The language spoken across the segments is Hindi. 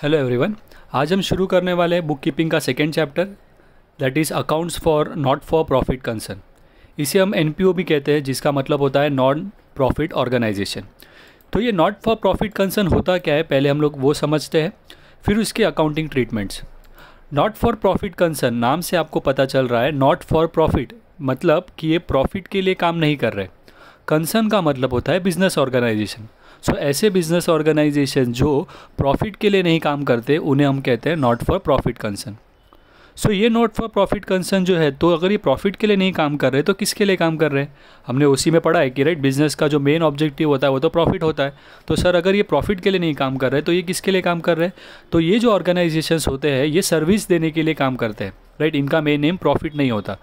Hello everyone. आज हम शुरू करने वाले हैं बुक कीपिंग का second chapter, that is accounts for not for profit concern. इसे हम एनपीओ भी कहते हैं, जिसका मतलब होता है नॉन प्रॉफिट ऑर्गेनाइजेशन। तो ये नॉट फॉर प्रॉफिट कंसर्न होता क्या है, पहले हम लोग वो समझते हैं, फिर उसके accounting treatments. Not for profit concern, नाम से आपको पता चल रहा है नॉट फॉर प्रॉफिट मतलब कि ये प्रॉफिट के लिए काम नहीं कर रहे। कंसर्न का मतलब होता है बिजनेस ऑर्गेनाइजेशन। सो ऐसे बिजनेस ऑर्गेनाइजेशन जो प्रॉफिट के लिए नहीं काम करते उन्हें हम कहते हैं नॉट फॉर प्रॉफिट कंसर्न। सो ये नॉट फॉर प्रॉफिट कंसर्न जो है, तो अगर ये प्रॉफिट के लिए नहीं काम कर रहे तो किसके लिए काम कर रहे हैं? हमने उसी में पढ़ा है कि राइट, बिजनेस का जो मेन ऑब्जेक्टिव होता है वो तो प्रॉफिट होता है। तो सर अगर ये प्रॉफिट के लिए नहीं काम कर रहे तो ये किसके लिए काम कर रहे हैं? तो ये जो ऑर्गेनाइजेशंस होते हैं ये सर्विस देने के लिए काम करते हैं, राइट। इनका मेन एम प्रॉफिट नहीं होता।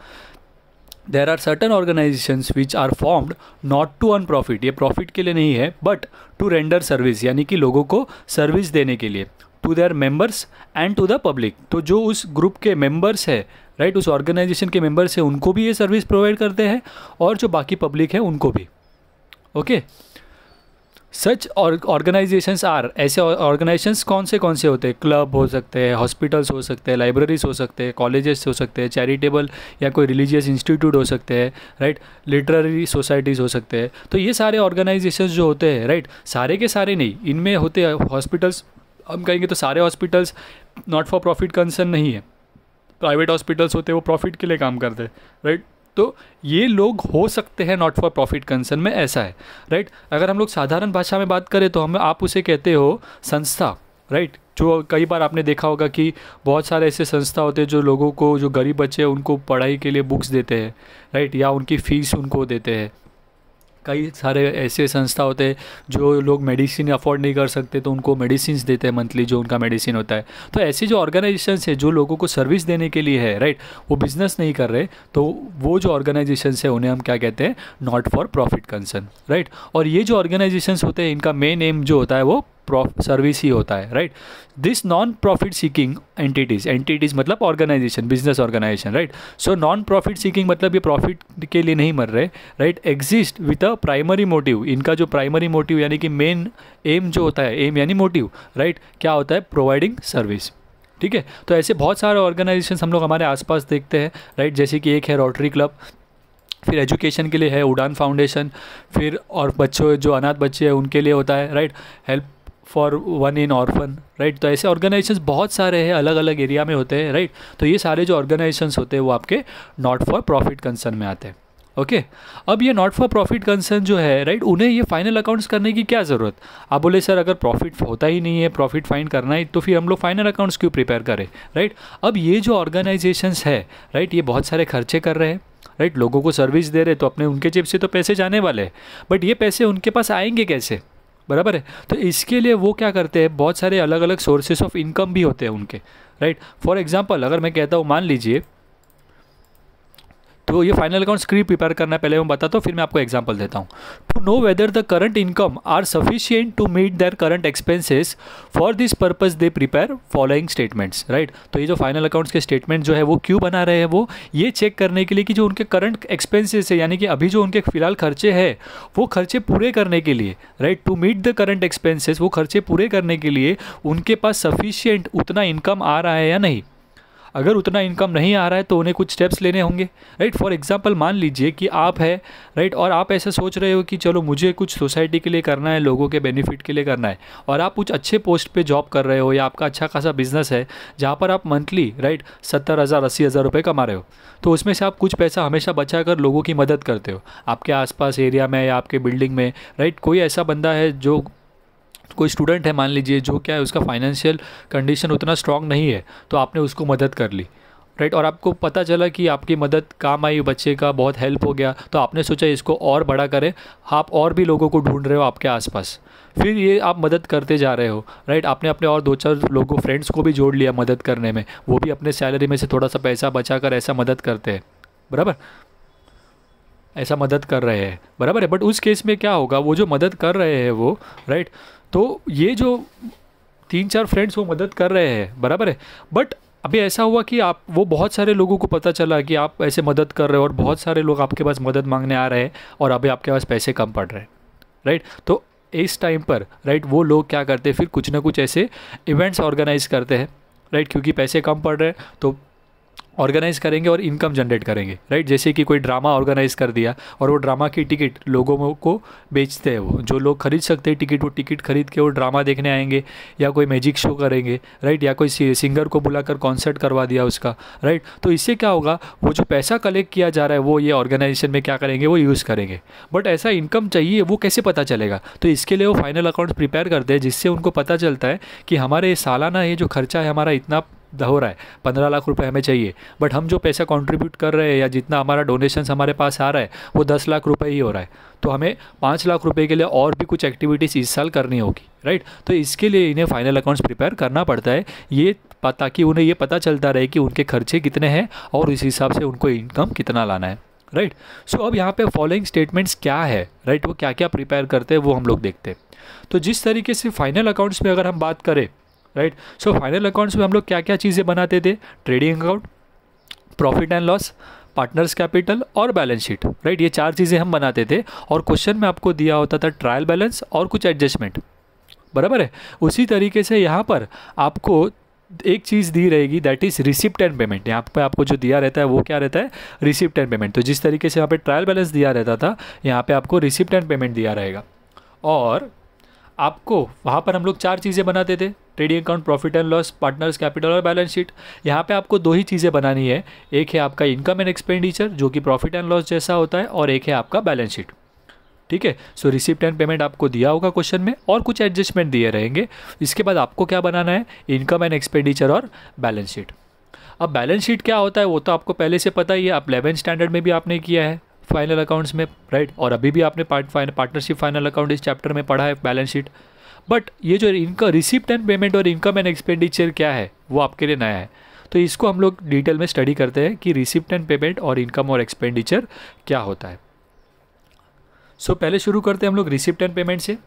There are certain organisations which are formed not to earn profit, ये प्रॉफिट के लिए नहीं है, बट टू रेंडर सर्विस, यानी कि लोगों को सर्विस देने के लिए, to their members and to the public. तो जो उस ग्रुप के मेंबर्स है, राइट, उस ऑर्गेनाइजेशन के मेंबर्स हैं, उनको भी ये सर्विस प्रोवाइड करते हैं और जो बाकी पब्लिक है उनको भी। ओके, सच ऑर्गेनाइजेशंस आर, ऐसे ऑर्गेनाइजेशंस कौन से होते हैं? क्लब हो सकते हैं, हॉस्पिटल्स हो सकते हैं, लाइब्रेरीज हो सकते हैं, कॉलेजेस हो सकते हैं, चैरिटेबल या कोई रिलीजियस इंस्टीट्यूट हो सकते हैं, राइट, लिटरेरी सोसाइटीज़ हो सकते हैं। तो ये सारे ऑर्गेनाइजेशंस जो होते हैं, राइट, सारे के सारे नहीं, इनमें होते हैं हॉस्पिटल्स। हम कहेंगे तो सारे hospitals not for profit concern नहीं है। प्राइवेट हॉस्पिटल्स होते हैं वो प्रॉफिट के लिए काम करते हैं, राइट। तो ये लोग हो सकते हैं नॉट फॉर प्रॉफिट कंसर्न में, ऐसा है, राइट। अगर हम लोग साधारण भाषा में बात करें तो आप उसे कहते हो संस्था, राइट। जो कई बार आपने देखा होगा कि बहुत सारे ऐसे संस्था होते हैं जो लोगों को, जो गरीब बच्चे हैं उनको पढ़ाई के लिए बुक्स देते हैं, राइट, या उनकी फ़ीस उनको देते हैं। कई सारे ऐसे संस्था होते हैं जो लोग मेडिसिन अफोर्ड नहीं कर सकते तो उनको मेडिसिन देते हैं मंथली, जो उनका मेडिसिन होता है। तो ऐसी जो ऑर्गेनाइजेशंस है जो लोगों को सर्विस देने के लिए है, राइट, वो बिजनेस नहीं कर रहे, तो वो जो ऑर्गेनाइजेशंस है उन्हें हम क्या कहते हैं? Not for profit concern, right. और ये जो ऑर्गेनाइजेशंस होते हैं इनका मेन एम जो होता है वो सर्विस ही होता है, right. This non profit seeking entities मतलब organisation, business organisation, right. So non profit seeking मतलब ये प्रॉफिट के लिए नहीं मर रहे, right, exist with a primary motive. इनका जो प्राइमरी मोटिव यानी कि मेन एम जो होता है, एम यानी मोटिव, राइट, क्या होता है? प्रोवाइडिंग सर्विस, ठीक है। तो ऐसे बहुत सारे ऑर्गेनाइजेशन हम लोग हमारे आसपास देखते हैं, राइट। जैसे कि एक है रोटरी क्लब, फिर एजुकेशन के लिए है उड़ान फाउंडेशन, फिर और बच्चों जो अनाथ बच्चे हैं उनके लिए होता है, right, help for one in orphan, right. तो ऐसे ऑर्गेनाइजेशंस बहुत सारे हैं, अलग अलग एरिया में होते हैं, राइट। तो ये सारे जो ऑर्गेनाइजेशंस होते हैं वो आपके नॉट फॉर प्रॉफिट कंसर्न में आते हैं। ओके, अब ये नॉट फॉर प्रॉफिट कंसर्न जो है, राइट, उन्हें ये फाइनल अकाउंट्स करने की क्या ज़रूरत? आप बोले सर अगर प्रॉफिट होता ही नहीं है, प्रॉफिट फाइंड करना ही, तो फिर हम लोग फाइनल अकाउंट्स क्यों प्रिपेयर करें, राइट। अब ये जो ऑर्गेनाइजेशंस है, राइट, ये बहुत सारे खर्चे कर रहे हैं, राइट, लोगों को सर्विस दे रहे, तो अपने उनके जेब से तो पैसे जाने वाले हैं, बट ये पैसे उनके पास आएंगे कैसे? बराबर है। तो इसके लिए वो क्या करते हैं, बहुत सारे अलग अलग सोर्सेस ऑफ इनकम भी होते हैं उनके, राइट। फॉर एग्जांपल अगर मैं कहता हूँ, मान लीजिए, तो ये फाइनल अकाउंट स्क्रिप्ट प्रिपेयर करना है, पहले मैं बताता हूँ फिर मैं आपको एग्जांपल देता हूँ। To know whether the current income are sufficient to meet their current expenses, for this purpose they prepare following statements, right. तो ये जो फाइनल अकाउंट्स के स्टेटमेंट जो है वो क्यों बना रहे हैं, वो ये चेक करने के लिए कि जो उनके करंट एक्सपेंसेस है, यानी कि अभी जो उनके फिलहाल खर्चे हैं वो खर्चे पूरे करने के लिए, right, to meet the current expenses, वो खर्चे पूरे करने के लिए उनके पास सफिशिएंट उतना इनकम आ रहा है या नहीं। अगर उतना इनकम नहीं आ रहा है तो उन्हें कुछ स्टेप्स लेने होंगे, राइट। फॉर एग्जांपल मान लीजिए कि आप है, राइट, और आप ऐसा सोच रहे हो कि चलो मुझे कुछ सोसाइटी के लिए करना है, लोगों के बेनिफिट के लिए करना है, और आप कुछ अच्छे पोस्ट पे जॉब कर रहे हो या आपका अच्छा खासा बिजनेस है जहाँ पर आप मंथली, राइट, 70,000 80,000 रुपये कमा रहे हो, तो उसमें से आप कुछ पैसा हमेशा बचा कर लोगों की मदद करते हो। आपके आसपास एरिया में या आपके बिल्डिंग में, राइट, कोई ऐसा बंदा है, जो कोई स्टूडेंट है मान लीजिए, जो क्या है उसका फाइनेंशियल कंडीशन उतना स्ट्रांग नहीं है, तो आपने उसको मदद कर ली, राइट, और आपको पता चला कि आपकी मदद काम आई, बच्चे का बहुत हेल्प हो गया, तो आपने सोचा इसको और बड़ा करें, आप और भी लोगों को ढूंढ रहे हो आपके आसपास, फिर ये आप मदद करते जा रहे हो, राइट। आपने अपने और 2-4 लोगों, फ्रेंड्स को भी जोड़ लिया मदद करने में, वो भी अपने सैलरी में से थोड़ा सा पैसा बचा कर ऐसा मदद करते हैं, बराबर, ऐसा मदद कर रहे हैं, बराबर है। बट उस केस में क्या होगा, वो जो मदद कर रहे हैं वो, राइट, तो ये जो 3-4 फ्रेंड्स वो मदद कर रहे हैं, बराबर है, बट अभी ऐसा हुआ कि आप, वो बहुत सारे लोगों को पता चला कि आप ऐसे मदद कर रहे हो और बहुत सारे लोग आपके पास मदद मांगने आ रहे हैं और अभी आपके पास पैसे कम पड़ रहे हैं, राइट। तो इस टाइम पर राइट वो लोग क्या करते हैं, फिर कुछ ना कुछ ऐसे इवेंट्स ऑर्गेनाइज करते हैं राइट, क्योंकि पैसे कम पड़ रहे हैं तो ऑर्गेनाइज करेंगे और इनकम जनरेट करेंगे राइट। जैसे कि कोई ड्रामा ऑर्गेनाइज कर दिया और वो ड्रामा की टिकट लोगों को बेचते हैं, वो जो लोग खरीद सकते हैं टिकट, वो टिकट खरीद के वो ड्रामा देखने आएंगे या कोई मैजिक शो करेंगे राइट, या कोई सिंगर को बुलाकर कॉन्सर्ट करवा दिया उसका राइट। तो इससे क्या होगा, वो जो पैसा कलेक्ट किया जा रहा है वो ये ऑर्गेनाइजेशन में क्या करेंगे, वो यूज़ करेंगे। बट ऐसा इनकम चाहिए, वो कैसे पता चलेगा? तो इसके लिए वो फाइनल अकाउंट प्रिपेयर करते हैं, जिससे उनको पता चलता है कि हमारे सालाना ये जो खर्चा है हमारा इतना हो रहा है, 15 लाख रुपए हमें चाहिए, बट हम जो पैसा कंट्रीब्यूट कर रहे हैं या जितना हमारा डोनेशंस हमारे पास आ रहा है वो 10 लाख रुपए ही हो रहा है, तो हमें 5 लाख रुपए के लिए और भी कुछ एक्टिविटीज़ इस साल करनी होगी राइट। तो इसके लिए इन्हें फाइनल अकाउंट्स प्रिपेयर करना पड़ता है, ये ताकि उन्हें ये पता चलता रहे कि उनके खर्चे कितने हैं और इस हिसाब से उनको इनकम कितना लाना है राइट। सो अब यहाँ पे फॉलोइंग स्टेटमेंट्स क्या है राइट, वो क्या क्या प्रिपेयर करते हैं वो हम लोग देखते हैं। तो जिस तरीके से फाइनल अकाउंट्स में अगर हम बात करें राइट, सो फाइनल अकाउंट्स में हम लोग क्या क्या चीज़ें बनाते थे, trading account, profit and loss, partners capital और बैलेंस शीट राइट, ये 4 चीज़ें हम बनाते थे। और क्वेश्चन में आपको दिया होता था ट्रायल बैलेंस और कुछ एडजस्टमेंट, बराबर है। उसी तरीके से यहाँ पर आपको एक चीज़ दी रहेगी, that is receipt and payment. यहाँ पे आपको जो दिया रहता है वो क्या रहता है, रिसिप्ट एंड पेमेंट। तो जिस तरीके से यहाँ पे ट्रायल बैलेंस दिया रहता था, यहाँ पे आपको रिसिप्ट एंड पेमेंट दिया रहेगा। और आपको वहाँ पर हम लोग 4 चीज़ें बनाते थे, trading account, profit and loss, partners capital और बैलेंस शीट। यहाँ पे आपको 2 ही चीज़ें बनानी है, एक है आपका इनकम एंड एक्सपेंडिचर जो कि प्रॉफिट एंड लॉस जैसा होता है, और एक है आपका बैलेंस शीट। ठीक है, सो रिसिप्ट एंड पेमेंट आपको दिया होगा क्वेश्चन में, और कुछ एडजस्टमेंट दिए रहेंगे। इसके बाद आपको क्या बनाना है, इनकम एंड एक्सपेंडिचर और बैलेंस शीट। अब बैलेंस शीट क्या होता है वो तो आपको पहले से पता ही है, आप 11th स्टैंडर्ड में भी आपने किया है फाइनल अकाउंट्स में राइट, और अभी भी आपने पार्टनरशिप फाइनल अकाउंट इस चैप्टर में पढ़ा है बैलेंस शीट। बट ये जो इनका रिसिप्ट एंड पेमेंट और इनकम एंड एक्सपेंडिचर क्या है वो आपके लिए नया है, तो इसको हम लोग डिटेल में स्टडी करते हैं कि रिसिप्ट एंड पेमेंट और इनकम और एक्सपेंडिचर क्या होता है। सो पहले शुरू करते हैं हम लोग रिसिप्ट एंड पेमेंट से।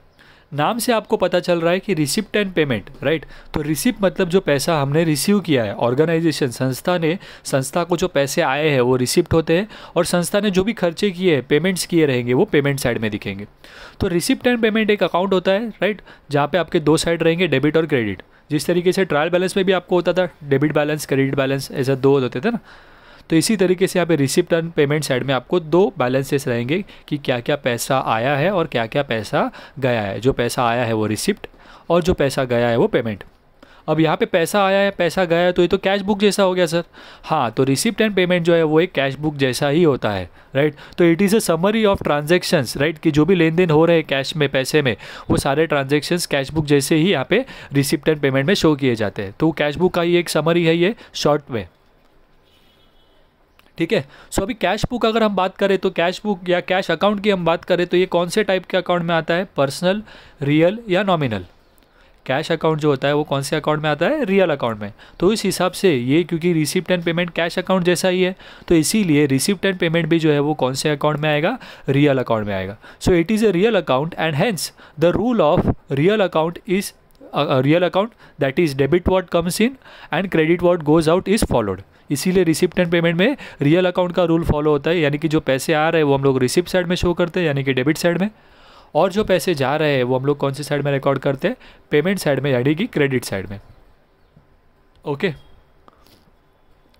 नाम से आपको पता चल रहा है कि रिसिप्ट एंड पेमेंट राइट, तो रिसिप्ट मतलब जो पैसा हमने रिसीव किया है, ऑर्गेनाइजेशन संस्था को जो पैसे आए हैं वो रिसिप्ट होते हैं, और संस्था ने जो भी खर्चे किए हैं, पेमेंट्स किए रहेंगे, वो पेमेंट साइड में दिखेंगे। तो रिसिप्ट एंड पेमेंट एक अकाउंट होता है राइट, जहाँ पे आपके 2 साइड रहेंगे, डेबिट और क्रेडिट। जिस तरीके से ट्रायल बैलेंस में भी आपको होता था डेबिट बैलेंस, क्रेडिट बैलेंस, ऐसा 2 होते थे ना, तो इसी तरीके से यहाँ पे रिसिप्ट एंड पेमेंट साइड में आपको 2 बैलेंसेस रहेंगे कि क्या क्या पैसा आया है और क्या क्या पैसा गया है। जो पैसा आया है वो रिसिप्ट, और जो पैसा गया है वो पेमेंट। अब यहाँ पे पैसा आया है, पैसा गया है, तो ये तो कैश बुक जैसा हो गया सर। हाँ, तो रिसिप्ट एंड पेमेंट जो है वो एक कैश बुक जैसा ही होता है राइट। तो it is a summary of transactions right, कि जो भी लेन देन हो रहे हैं कैश में, पैसे में, वो सारे ट्रांजेक्शन्स कैश बुक जैसे ही यहाँ पे रिसिप्ट एंड पेमेंट में शो किए जाते हैं। तो कैश बुक का ही एक समरी है ये शॉर्ट में। ठीक है, सो अभी कैश बुक अगर हम बात करें तो कैश बुक या कैश अकाउंट की हम बात करें तो ये कौन से टाइप के अकाउंट में आता है, पर्सनल, रियल या नॉमिनल। कैश अकाउंट जो होता है वो कौन से अकाउंट में आता है, रियल अकाउंट में। तो इस हिसाब से ये क्योंकि receipt and payment cash account जैसा ही है, तो इसीलिए रिसिप्ट एंड पेमेंट भी जो है वो कौन से अकाउंट में आएगा, रियल अकाउंट में आएगा। So it is a real account and hence the rule of real account is real account, that is debit what comes in and credit what goes out is followed. इसीलिए रिसिप्ट एंड पेमेंट में रियल अकाउंट का रूल फॉलो होता है, यानी कि जो पैसे आ रहे हैं वो हम लोग रिसिप्ट साइड में शो करते हैं, यानी कि डेबिट साइड में, और जो पैसे जा रहे हैं वो हम लोग कौन सी साइड में रिकॉर्ड करते हैं, पेमेंट साइड में, यानी कि क्रेडिट साइड में। ओके,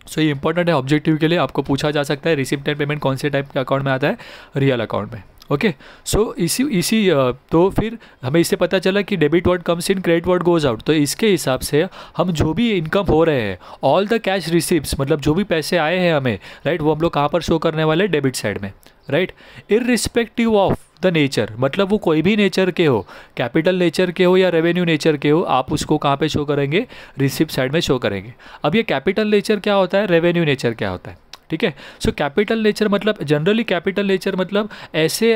सो ये इंपॉर्टेंट है, ऑब्जेक्टिव के लिए आपको पूछा जा सकता है रिसिप्ट एंड पेमेंट कौन से टाइप के अकाउंट में आता है, रियल अकाउंट में। ओके, सो इसी तो फिर हमें इससे पता चला कि debit what comes in, credit what goes out. तो इसके हिसाब से हम जो भी इनकम हो रहे हैं, ऑल द कैश रिसिप्ट्स, मतलब जो भी पैसे आए हैं हमें राइट, वो हम लोग कहाँ पर शो करने वाले, डेबिट साइड में right. Irrespective of the nature, मतलब वो कोई भी नेचर के हो, कैपिटल नेचर के हो या रेवेन्यू नेचर के हो, आप उसको कहाँ पे शो करेंगे, रिसिप्ट साइड में शो करेंगे। अब ये कैपिटल नेचर क्या होता है, रेवेन्यू नेचर क्या होता है, ठीक है। सो कैपिटल नेचर मतलब जनरली कैपिटल नेचर मतलब ऐसे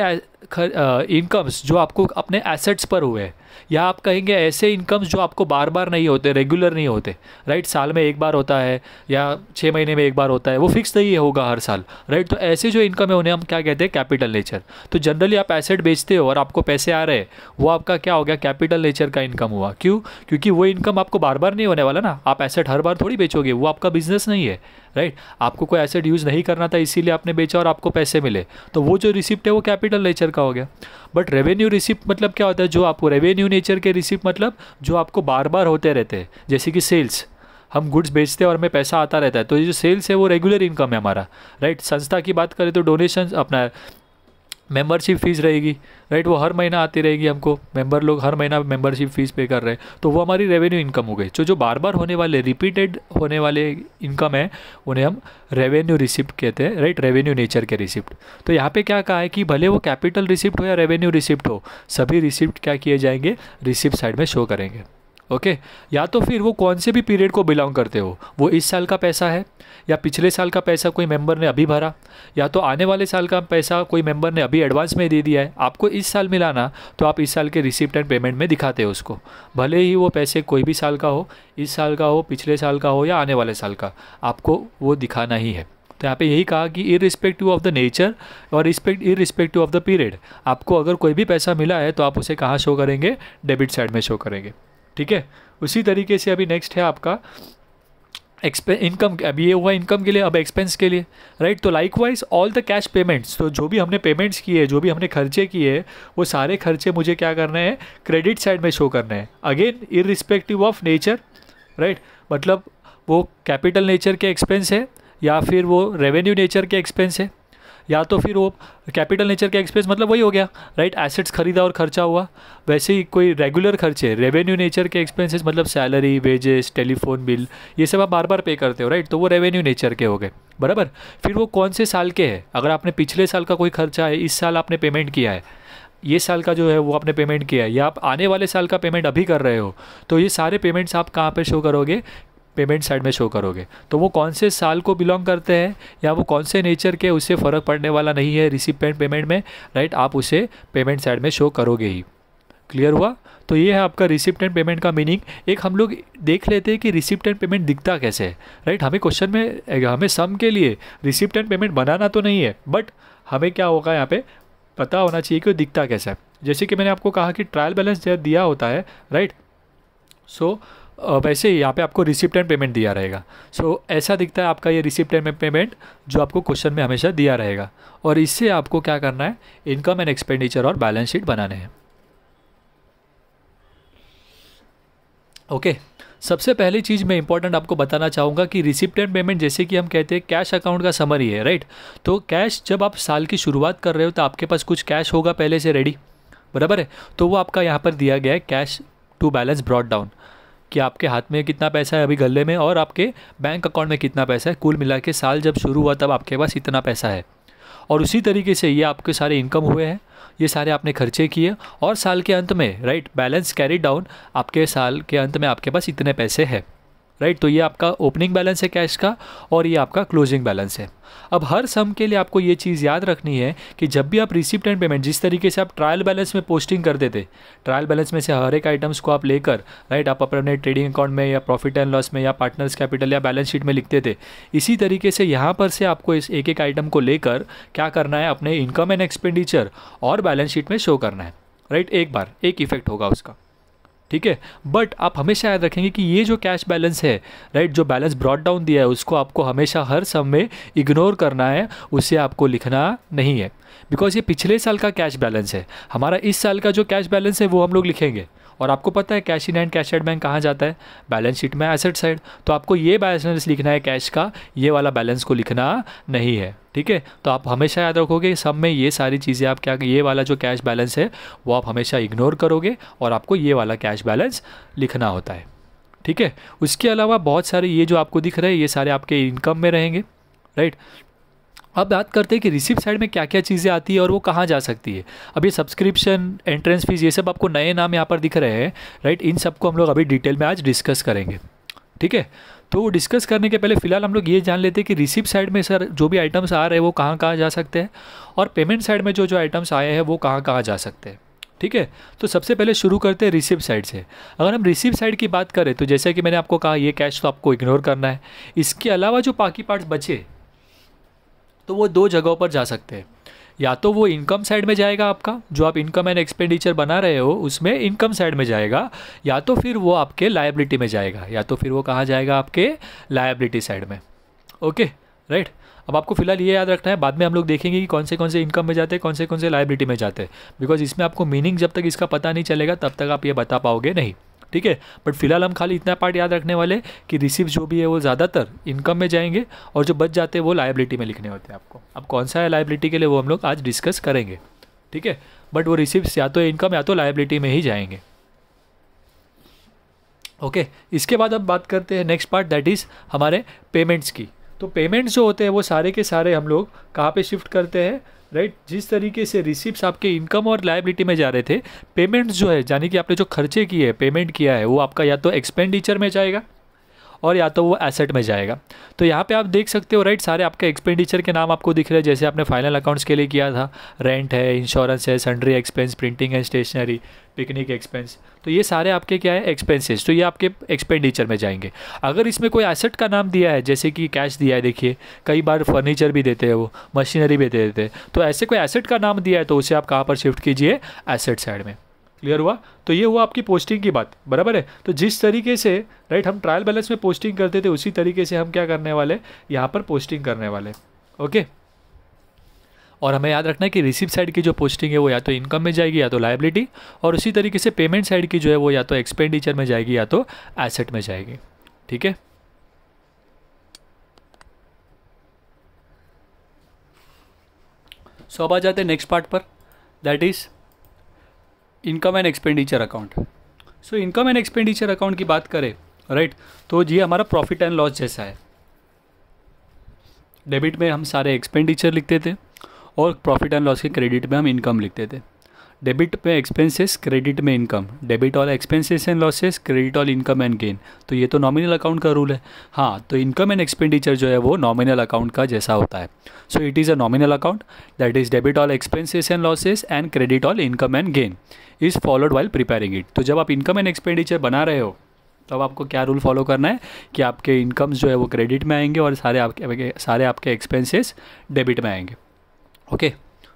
इनकम्स जो आपको अपने एसेट्स पर हुए, या आप कहेंगे ऐसे इनकम्स जो आपको बार बार नहीं होते, रेगुलर नहीं होते राइट, साल में एक बार होता है या 6 महीने में एक बार होता है, वो फिक्स नहीं होगा हर साल राइट। तो ऐसे जो इनकम है उन्हें हम क्या कहते हैं, कैपिटल नेचर। तो जनरली आप एसेट बेचते हो और आपको पैसे आ रहे हैं, वो आपका क्या हो गया, कैपिटल नेचर का इनकम हुआ। क्यों, क्योंकि वो इनकम आपको बार बार नहीं होने वाला ना, आप एसेट हर बार थोड़ी बेचोगे, वो आपका बिजनेस नहीं है राइट। आपको कोई एसेट यूज़ नहीं करना था, इसीलिए आपने बेचा और आपको पैसे मिले, तो वो जो रिसिप्ट है वो कैपिटल नेचर नेचर का हो गया। बट रेवेन्यू रिसिप्ट मतलब क्या होता है, जो आपको रेवेन्यू नेचर के रिसिप्ट मतलब जो आपको बार बार होते रहते हैं, जैसे कि सेल्स, हम गुड्स बेचते हैं और हमें पैसा आता रहता है, तो ये जो सेल्स है वो रेगुलर इनकम है हमारा, राइट। संस्था की बात करें तो डोनेशन, अपना मेंबरशिप फीस रहेगी, राइट, वो हर महीना आती रहेगी, हमको मेंबर लोग हर महीना मेंबरशिप फीस पे कर रहे हैं, तो वो हमारी रेवेन्यू इनकम हो गई। जो बार बार होने वाले रिपीटेड होने वाले इनकम है उन्हें हम रेवेन्यू रिसिप्ट कहते हैं, राइट, रेवेन्यू नेचर के रिसिप्ट। तो यहाँ पे क्या कहा है कि भले वो कैपिटल रिसिप्ट हो या रेवेन्यू रिसिप्ट हो, सभी रिसिप्ट क्या किए जाएंगे, रिसिप्ट साइड में शो करेंगे। ओके या तो फिर वो कौन से भी पीरियड को बिलोंग करते हो, वो इस साल का पैसा है या पिछले साल का पैसा कोई मेंबर ने अभी भरा, या तो आने वाले साल का पैसा कोई मेंबर ने अभी एडवांस में दे दिया है, आपको इस साल मिलाना, तो आप इस साल के रिसिप्ट एंड पेमेंट में दिखाते हो उसको, भले ही वो पैसे कोई भी साल का हो, इस साल का हो, पिछले साल का हो या आने वाले साल का, आपको वो दिखाना ही है। तो यहाँ पे यही कहा कि इररिस्पेक्टिव ऑफ द नेचर और इररिस्पेक्टिव ऑफ द पीरियड, आपको अगर कोई भी पैसा मिला है तो आप उसे कहाँ शो करेंगे, डेबिट साइड में शो करेंगे। ठीक है, उसी तरीके से अभी नेक्स्ट है आपका इनकम। अभी ये हुआ इनकम के लिए, अब एक्सपेंस के लिए, राइट। तो likewise all the cash payments, तो जो भी हमने पेमेंट्स किए, जो भी हमने खर्चे किए, वो सारे खर्चे मुझे क्या करने हैं, क्रेडिट साइड में शो करने हैं। Again irrespective of nature, right, मतलब वो कैपिटल नेचर के एक्सपेंस है या फिर वो रेवेन्यू नेचर के एक्सपेंस है, या तो फिर वो कैपिटल नेचर के एक्सपेंस मतलब वही हो गया, राइट, एसेट्स खरीदा और खर्चा हुआ। वैसे ही कोई रेगुलर खर्चे, रेवेन्यू नेचर के एक्सपेंसेस मतलब सैलरी, वेजेस, टेलीफोन बिल, ये सब आप बार बार पे करते हो, राइट, तो वो रेवेन्यू नेचर के हो गए, बराबर। फिर वो कौन से साल के हैं, अगर आपने पिछले साल का कोई खर्चा है, इस साल आपने पेमेंट किया है, ये साल का जो है वो आपने पेमेंट किया है, या आप आने वाले साल का पेमेंट अभी कर रहे हो, तो ये सारे पेमेंट्स आप कहाँ पे शो करोगे, पेमेंट साइड में शो करोगे। तो वो कौन से साल को बिलोंग करते हैं या वो कौन से नेचर के, उससे फ़र्क पड़ने वाला नहीं है रिसिप्ट एंड पेमेंट में, राइट, आप उसे पेमेंट साइड में शो करोगे ही। क्लियर हुआ। तो ये है आपका रिसिप्ट एंड पेमेंट का मीनिंग। एक हम लोग देख लेते हैं कि रिसिप्ट एंड पेमेंट दिखता कैसे है, राइट। हमें क्वेश्चन में हमें सम के लिए रिसिप्ट एंड पेमेंट बनाना तो नहीं है, बट हमें क्या होगा यहाँ पे पता होना चाहिए कि वो दिखता कैसा है। जैसे कि मैंने आपको कहा कि ट्रायल बैलेंस जब दिया होता है, राइट, सो वैसे ही यहाँ पे आपको रिसिप्ट एंड पेमेंट दिया रहेगा। सो ऐसा दिखता है आपका ये रिसिप्ट एंड पेमेंट जो आपको क्वेश्चन में हमेशा दिया रहेगा, और इससे आपको क्या करना है, इनकम एंड एक्सपेंडिचर और बैलेंस शीट बनाने हैं। ओके, सबसे पहली चीज़ मैं इंपॉर्टेंट आपको बताना चाहूँगा कि रिसिप्ट एंड पेमेंट जैसे कि हम कहते हैं कैश अकाउंट का समरी है, राइट। तो कैश जब आप साल की शुरुआत कर रहे हो तो आपके पास कुछ कैश होगा पहले से रेडी, बराबर है। तो वो आपका यहाँ पर दिया गया है cash to balance brought down, कि आपके हाथ में कितना पैसा है अभी गले में और आपके बैंक अकाउंट में कितना पैसा है, कुल मिला के साल जब शुरू हुआ तब आपके पास इतना पैसा है। और उसी तरीके से ये आपके सारे इनकम हुए हैं, ये सारे आपने खर्चे किए, और साल के अंत में, राइट, बैलेंस कैरी डाउन, आपके साल के अंत में आपके पास इतने पैसे हैं, राइट। तो ये आपका ओपनिंग बैलेंस है कैश का, और ये आपका क्लोजिंग बैलेंस है। अब हर सम के लिए आपको ये चीज़ याद रखनी है कि जब भी आप रिसिप्ट एंड पेमेंट, जिस तरीके से आप ट्रायल बैलेंस में पोस्टिंग करते थे, ट्रायल बैलेंस में से हर एक आइटम्स को आप लेकर, राइट, आप अपने ट्रेडिंग अकाउंट में या प्रॉफिट एंड लॉस में या पार्टनर्स कैपिटल या बैलेंस शीट में लिखते थे, इसी तरीके से यहाँ पर से आपको इस एक एक आइटम को लेकर क्या करना है, अपने इनकम एंड एक्सपेंडिचर और बैलेंस शीट में शो करना है, राइट। एक बार एक इफेक्ट होगा उसका, ठीक है। बट आप हमेशा याद रखेंगे कि ये जो कैश बैलेंस है, राइट, जो बैलेंस ब्रॉट डाउन दिया है, उसको आपको हमेशा हर सम में इग्नोर करना है, उसे आपको लिखना नहीं है, बिकॉज ये पिछले साल का कैश बैलेंस है। हमारा इस साल का जो कैश बैलेंस है वो हम लोग लिखेंगे, और आपको पता है cash in hand cash at bank कहाँ जाता है, बैलेंस शीट में एसेट साइड। तो आपको ये बैलेंस लिखना है कैश का, ये वाला बैलेंस को लिखना नहीं है, ठीक है। तो आप हमेशा याद रखोगे सब में ये सारी चीज़ें आप क्या, ये वाला जो कैश बैलेंस है वो आप हमेशा इग्नोर करोगे और आपको ये वाला कैश बैलेंस लिखना होता है, ठीक है। उसके अलावा बहुत सारे ये जो आपको दिख रहे हैं ये सारे आपके इनकम में रहेंगे, राइट। अब बात करते हैं कि रिसिप्ट साइड में क्या क्या चीज़ें आती है और वो कहाँ जा सकती है। अब ये सब्सक्रिप्शन, एंट्रेंस फीस, ये सब आपको नए नाम यहाँ पर दिख रहे हैं, राइट। इन सबको हम लोग अभी डिटेल में आज डिस्कस करेंगे, ठीक है। तो डिस्कस करने के पहले फ़िलहाल हम लोग ये जान लेते हैं कि रिसिप्ट साइड में सर जो भी आइटम्स आ रहे हैं वो कहाँ कहाँ जा सकते हैं, और पेमेंट साइड में जो जो आइटम्स आए हैं वो कहाँ कहाँ जा सकते हैं, ठीक है। तो सबसे पहले शुरू करते हैं रिसिप्ट साइड से। अगर हम रिसिप्ट साइड की बात करें तो जैसे कि मैंने आपको कहा ये कैश तो आपको इग्नोर करना है। इसके अलावा जो बाकी पार्ट्स बचे तो वो दो जगहों पर जा सकते हैं, या तो वो इनकम साइड में जाएगा आपका, जो आप इनकम एंड एक्सपेंडिचर बना रहे हो उसमें इनकम साइड में जाएगा, या तो फिर वो आपके लायबिलिटी में जाएगा, या तो फिर वो कहाँ जाएगा, आपके लायबिलिटी साइड में, ओके, राइट। अब आपको फिलहाल ये याद रखना है, बाद में हम लोग देखेंगे कि कौन से इनकम में जाते हैं, कौन से लायबिलिटी में जाते हैं, बिकॉज इसमें आपको मीनिंग जब तक इसका पता नहीं चलेगा तब तक आप ये बता पाओगे नहीं, ठीक है। बट फिलहाल हम खाली इतना पार्ट याद रखने वाले कि रिसीव जो भी है वो ज़्यादातर इनकम में जाएंगे और जो बच जाते हैं वो लायबिलिटी में लिखने होते हैं आपको। अब कौन सा है लायबिलिटी के लिए वो हम लोग आज डिस्कस करेंगे, ठीक है। बट वो रिसीव्स या तो इनकम या तो लायबिलिटी में ही जाएंगे, ओके। इसके बाद अब बात करते हैं नेक्स्ट पार्ट, दैट इज़ हमारे पेमेंट्स की। तो पेमेंट्स जो होते हैं वो सारे के सारे हम लोग कहाँ पे शिफ्ट करते हैं, राइट। जिस तरीके से रिसिप्ट्स आपके इनकम और लायबिलिटी में जा रहे थे, पेमेंट्स जो है यानी कि आपने जो खर्चे किए, पेमेंट किया है, वो आपका या तो एक्सपेंडिचर में जाएगा और या तो वो एसेट में जाएगा। तो यहाँ पे आप देख सकते हो, राइट, सारे आपके एक्सपेंडिचर के नाम आपको दिख रहे हैं, जैसे आपने फाइनल अकाउंट्स के लिए किया था, रेंट है, इंश्योरेंस है, sundry expense, printing and stationery, picnic expense. तो ये सारे आपके क्या है, एक्सपेंसेस, तो ये आपके एक्सपेंडिचर में जाएंगे। अगर इसमें कोई एसेट का नाम दिया है, जैसे कि कैश दिया है, देखिए कई बार फर्नीचर भी देते हैं, वो मशीनरी भी दे देते हैं, तो ऐसे कोई एसेट का नाम दिया है तो उसे आप कहाँ पर शिफ्ट कीजिए, एसेट साइड में। क्लियर हुआ? तो ये हुआ आपकी पोस्टिंग की बात, बराबर है। तो जिस तरीके से, राइट, हम ट्रायल बैलेंस में पोस्टिंग करते थे उसी तरीके से हम क्या करने वाले, यहाँ पर पोस्टिंग करने वाले, ओके। और हमें याद रखना है कि रिसीव साइड की जो पोस्टिंग है वो या तो इनकम में जाएगी या तो लायबिलिटी, और उसी तरीके से पेमेंट साइड की जो है वो या तो एक्सपेंडिचर में जाएगी या तो एसेट में जाएगी, ठीक है। सो अब आ जाते हैं नेक्स्ट पार्ट पर, that is income and expenditure account. So income and expenditure account की बात करें, राइट, तो ये हमारा प्रॉफिट एंड लॉस जैसा है। डेबिट में हम सारे एक्सपेंडिचर लिखते थे और प्रॉफिट एंड लॉस के क्रेडिट में हम इनकम लिखते थे। डेबिट में एक्सपेंसेस, क्रेडिट में income, debit all expenses and losses, credit all income and gain. तो ये तो नॉमिनल अकाउंट का रूल है। हाँ, तो इनकम एंड एक्सपेंडिचर जो है वो नॉमिनल अकाउंट का जैसा होता है। So it is a nominal account, that is debit all expenses and losses and credit all income and gain is followed while preparing it. तो जब आप इनकम एंड एक्सपेंडिचर बना रहे हो तब आपको क्या रूल फॉलो करना है कि आपके इनकम्स जो है वो क्रेडिट में आएंगे और सारे आपके एक्सपेंसेस डेबिट में आएंगे, ओके।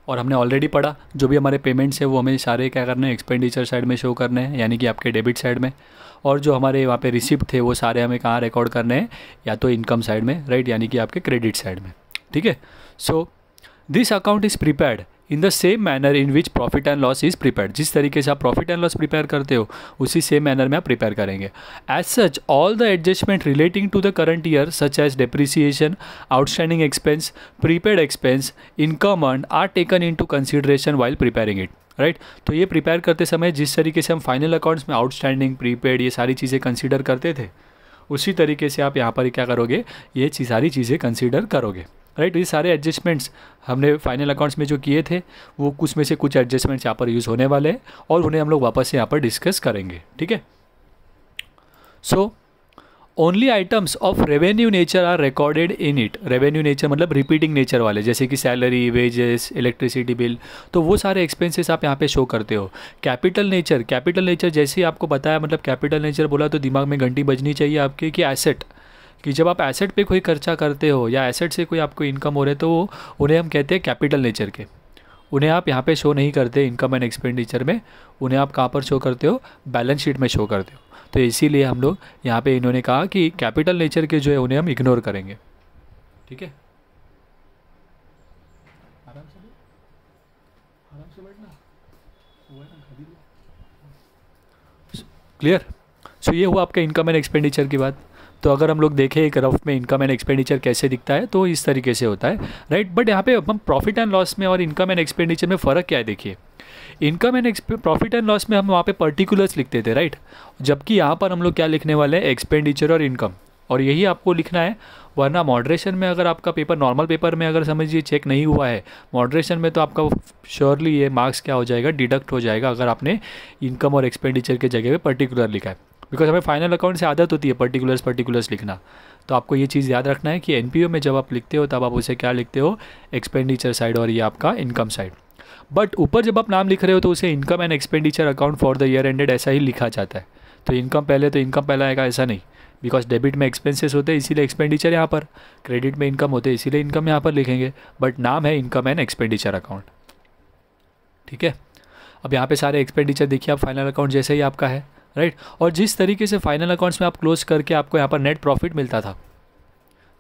और हमने ऑलरेडी पढ़ा जो भी हमारे पेमेंट्स है वो हमें सारे क्या करने हैं, एक्सपेंडिचर साइड में शो करने हैं, यानी कि आपके डेबिट साइड में। और जो हमारे वहाँ पे रिसिप्ट थे वो सारे हमें कहाँ रिकॉर्ड करने हैं, या तो इनकम साइड में, राइट, यानी कि आपके क्रेडिट साइड में, ठीक है। So this account is prepared in the same manner in which profit and loss is prepared. जिस तरीके से आप प्रॉफिट एंड लॉस प्रिपेयर करते हो उसी सेम मैनर में आप प्रिपेयर करेंगे। As such all the adjustment relating to the current year such as depreciation, outstanding expense, prepaid expense, income earn are taken into consideration while preparing it, right. तो ये प्रिपेयर करते समय जिस तरीके से हम फाइनल अकाउंट्स में आउटस्टैंडिंग, प्रीपेड, ये सारी चीज़ें कंसिडर करते थे, उसी तरीके से आप यहाँ पर क्या करोगे, ये सारी चीज़ें कंसिडर करोगे, राइट। ये सारे एडजस्टमेंट्स हमने फाइनल अकाउंट्स में जो किए थे वो कुछ में से कुछ एडजस्टमेंट्स यहाँ पर यूज़ होने वाले हैं और उन्हें हम लोग वापस से यहाँ पर डिस्कस करेंगे, ठीक है। So only items of revenue nature are recorded in it. Revenue nature मतलब रिपीटिंग नेचर वाले, जैसे कि सैलरी, वेजेस, इलेक्ट्रिसिटी बिल, तो वो सारे एक्सपेंसेस आप यहाँ पे शो करते हो। कैपिटल नेचर जैसे ही आपको बताया, मतलब कैपिटल नेचर बोला तो दिमाग में घंटी बजनी चाहिए आपके कि एसेट, कि जब आप एसेट पे कोई खर्चा करते हो या एसेट से कोई आपको इनकम हो रहे तो उन्हें हम कहते हैं कैपिटल नेचर के। उन्हें आप यहाँ पे शो नहीं करते इनकम एंड एक्सपेंडिचर में, उन्हें आप कहाँ पर शो करते हो, बैलेंस शीट में शो करते हो। तो इसीलिए हम लोग यहाँ पे इन्होंने कहा कि कैपिटल नेचर के जो है उन्हें हम इग्नोर करेंगे, ठीक है। आराम से बैठना, क्लियर। सो ये हुआ आपका इनकम एंड एक्सपेंडिचर की बात। तो अगर हम लोग देखें एक रफ में इनकम एंड एक्सपेंडिचर कैसे दिखता है तो इस तरीके से होता है, राइट। बट यहाँ पे हम प्रॉफिट एंड लॉस में और इनकम एंड एक्सपेंडिचर में फ़र्क क्या है, देखिए। Income and profit and loss में हम वहाँ पे पर्टिकुलर्स लिखते थे, राइट, जबकि यहाँ पर हम लोग क्या लिखने वाले हैं, एक्सपेंडिचर और इनकम, और यही आपको लिखना है। वरना मॉडरेशन में अगर आपका पेपर, नॉर्मल पेपर में अगर समझिए चेक नहीं हुआ है, मॉडरेशन में तो आपका श्योरली ये मार्क्स क्या हो जाएगा, डिडक्ट हो जाएगा अगर आपने इनकम और एक्सपेंडिचर के जगह पे पर्टिकुलर लिखा है। बिकॉज हमें फाइनल अकाउंट से आदत होती है पर्टिकुलर्स लिखना। तो आपको ये चीज़ याद रखना है कि एनपीओ में जब आप लिखते हो तब आप उसे क्या लिखते हो, एक्सपेंडिचर साइड और ये आपका इनकम साइड। बट ऊपर जब आप नाम लिख रहे हो तो उसे income and expenditure account for the year ended ऐसा ही लिखा जाता है। तो इनकम पहले आएगा, ऐसा नहीं, बिकॉज डेबिट में एक्सपेंसेस होते हैं इसीलिए एक्सपेंडिचर यहाँ पर, क्रेडिट में इनकम होते हैं इसीलिए इनकम यहाँ पर लिखेंगे, बट नाम है इनकम एंड एक्सपेंडिचर अकाउंट, ठीक है। अब यहाँ पे सारे एक्सपेंडिचर देखिए आप, फाइनल अकाउंट जैसे ही आपका है, राइट। और जिस तरीके से फाइनल अकाउंट्स में आप क्लोज करके आपको यहाँ पर नेट प्रॉफिट मिलता था,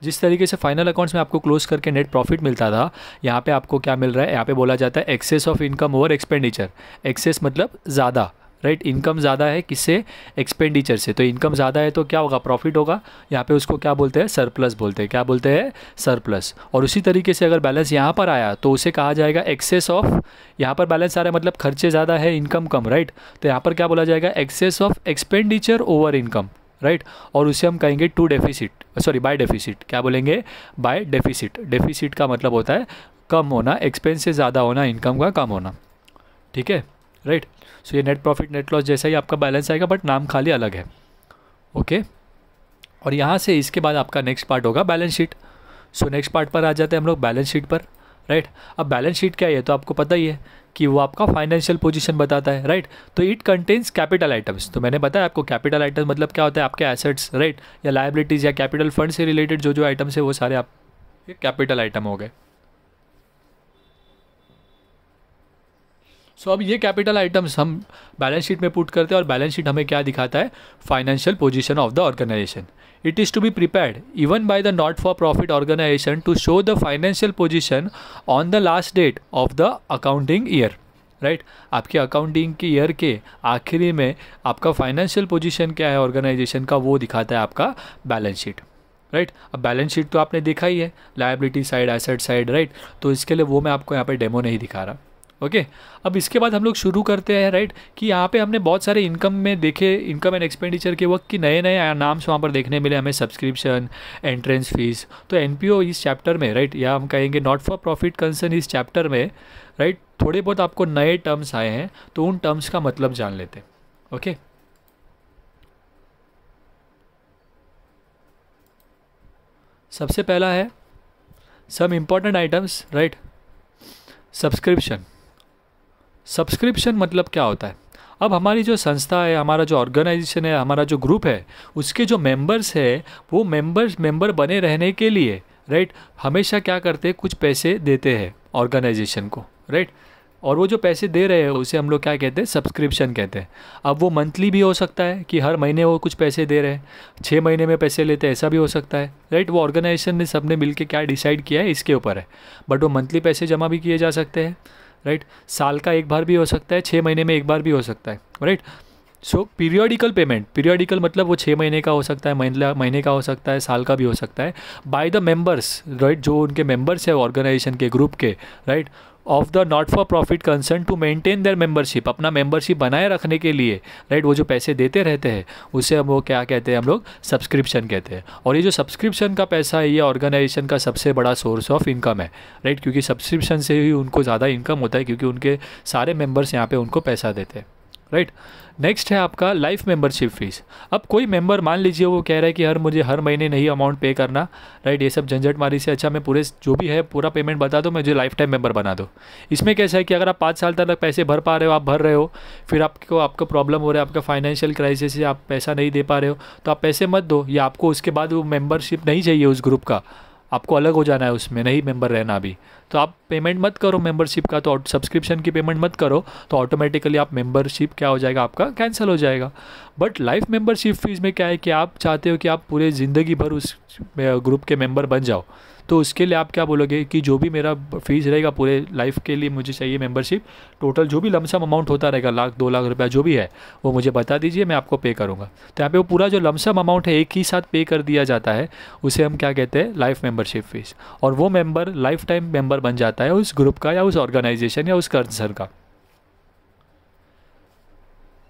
जिस तरीके से फाइनल अकाउंट्स में आपको क्लोज करके नेट प्रॉफिट मिलता था, यहाँ पे आपको क्या मिल रहा है, यहाँ पे बोला जाता है excess of income over expenditure. Excess मतलब ज़्यादा, राइट। इनकम ज़्यादा है किससे, एक्सपेंडिचर से। तो इनकम ज़्यादा है तो क्या होगा, प्रॉफिट होगा। यहाँ पे उसको क्या बोलते हैं, सरप्लस बोलते हैं। क्या बोलते हैं, सरप्लस। और उसी तरीके से अगर बैलेंस यहाँ पर आया तो उसे कहा जाएगा एक्सेस ऑफ, यहाँ पर बैलेंस आ रहा है मतलब खर्चे ज़्यादा है, इनकम कम, राइट। तो यहाँ पर क्या बोला जाएगा, excess of expenditure over income, right. और उसे हम कहेंगे to deficit, sorry by deficit. क्या बोलेंगे, बाय डेफिसिट। डेफिसिट का मतलब होता है कम होना, एक्सपेंस से ज़्यादा होना, इनकम का कम होना, ठीक है, राइट। सो ये नेट प्रॉफिट नेट लॉस जैसा ही आपका बैलेंस आएगा, बट नाम खाली अलग है, ओके। और यहाँ से इसके बाद आपका नेक्स्ट पार्ट होगा balance sheet. So next part पर आ जाते हैं हम लोग, बैलेंस शीट पर, राइट। अब बैलेंस शीट क्या है तो आपको पता ही है कि वो आपका फाइनेंशियल पोजीशन बताता है, राइट। तो इट कंटेन्स कैपिटल आइटम्स। तो मैंने बताया आपको कैपिटल आइटम्स मतलब क्या होता है, आपके एसेट्स, राइट, या लायबिलिटीज़ या कैपिटल फंड से रिलेटेड जो जो आइटम्स है वो सारे आप कैपिटल आइटम हो गए। सो अब ये कैपिटल आइटम्स हम बैलेंस शीट में पुट करते हैं और बैलेंस शीट हमें क्या दिखाता है, financial position of the organisation. It is to be prepared even by the not for profit organisation to show the financial position on the last date of the accounting year, right. आपके अकाउंटिंग के ईयर के आखिरी में आपका फाइनेंशियल पोजीशन क्या है ऑर्गेनाइजेशन का, वो दिखाता है आपका बैलेंस शीट, राइट। अब बैलेंस शीट तो आपने देखा ही है, liability side, asset side, right. तो इसके लिए वो मैं आपको यहाँ पे डेमो नहीं दिखा रहा, ओके। अब इसके बाद हम लोग शुरू करते हैं, राइट, कि यहाँ पे हमने बहुत सारे इनकम में देखे, इनकम एंड एक्सपेंडिचर के वक्त की नए नए नाम्स वहाँ पर देखने मिले हमें, सब्सक्रिप्शन, एंट्रेंस फीस। तो एनपीओ इस चैप्टर में, राइट, या हम कहेंगे नॉट फॉर प्रॉफिट कंसर्न इस चैप्टर में, राइट, थोड़े बहुत आपको नए टर्म्स आए हैं, तो उन टर्म्स का मतलब जान लेते हैं, ओके। सबसे पहला है some important items, right, subscription. Subscription मतलब क्या होता है, अब हमारी जो संस्था है, हमारा जो ऑर्गेनाइजेशन है, हमारा जो ग्रुप है, उसके जो मेंबर्स है वो मेंबर बने रहने के लिए, राइट, हमेशा क्या करते हैं, कुछ पैसे देते हैं ऑर्गेनाइजेशन को, राइट। और वो जो पैसे दे रहे हैं उसे हम लोग क्या कहते हैं, सब्सक्रिप्शन कहते हैं। अब वो मंथली भी हो सकता है कि हर महीने वो कुछ पैसे दे रहे हैं, 6 महीने में पैसे लेते हैं, ऐसा भी हो सकता है, राइट। वो ऑर्गेनाइजेशन ने सबने मिलके क्या डिसाइड किया है इसके ऊपर है, बट वो मंथली पैसे जमा भी किए जा सकते हैं, राइट। साल का एक बार भी हो सकता है, 6 महीने में एक बार भी हो सकता है, राइट। सो पीरियोडिकल पेमेंट, पीरियोडिकल मतलब वो 6 महीने का हो सकता है, महीने का हो सकता है, साल का भी हो सकता है, बाय द मेंबर्स, राइट, जो उनके मेंबर्स है ऑर्गेनाइजेशन के, ग्रुप के, right, of the not for profit concern to maintain their membership, अपना मेंबरशिप बनाए रखने के लिए, राइट, वो जो पैसे देते रहते हैं उसे हम वो क्या कहते हैं, हम लोग सब्सक्रिप्शन कहते हैं। और ये जो सब्सक्रिप्शन का पैसा है ये ऑर्गेनाइजेशन का सबसे बड़ा सोर्स ऑफ इनकम है, राइट, क्योंकि सब्सक्रिप्शन से ही उनको ज़्यादा इनकम होता है, क्योंकि उनके सारे मेंबर्स यहाँ पे उनको पैसा देते हैं, राइट। नेक्स्ट है आपका लाइफ मेंबरशिप फीस। अब कोई मेंबर मान लीजिए वो कह रहा है कि मुझे हर महीने नहीं अमाउंट पे करना, राइट, ये सब झंझट मारी से अच्छा मैं पूरे जो भी है पूरा पेमेंट बता दो, मुझे लाइफ टाइम मेंबर बना दो। इसमें कैसा है कि अगर आप 5 साल तक पैसे भर पा रहे हो, आप भर रहे हो, फिर आपको प्रॉब्लम हो रहा है, आपका फाइनेंशियल क्राइसिस है, आप पैसा नहीं दे पा रहे हो, तो आप पैसे मत दो, या आपको उसके बाद वो मेंबरशिप नहीं चाहिए उस ग्रुप का, आपको अलग हो जाना है, उसमें नहीं मेंबर रहना अभी, तो आप पेमेंट मत करो मेंबरशिप का, तो सब्सक्रिप्शन की पेमेंट मत करो, तो ऑटोमेटिकली आप मेंबरशिप क्या हो जाएगा, आपका कैंसिल हो जाएगा। बट लाइफ मेंबरशिप फीस में क्या है कि आप चाहते हो कि आप पूरे ज़िंदगी भर उस ग्रुप के मेंबर बन जाओ, तो उसके लिए आप क्या बोलोगे कि जो भी मेरा फीस रहेगा पूरे लाइफ के लिए मुझे चाहिए मेंबरशिप, टोटल जो भी लमसम अमाउंट होता रहेगा, 1,00,000 2,00,000 रुपया जो भी है वो मुझे बता दीजिए, मैं आपको पे करूँगा। तो यहाँ पे वो पूरा जो लमसम अमाउंट है एक ही साथ पे कर दिया जाता है, उसे हम क्या कहते हैं, लाइफ मेंबरशिप फीस। और वो मेंबर लाइफ टाइम मेंबर बन जाता है उस ग्रुप का या उस ऑर्गेनाइजेशन या उस कंसर्न का।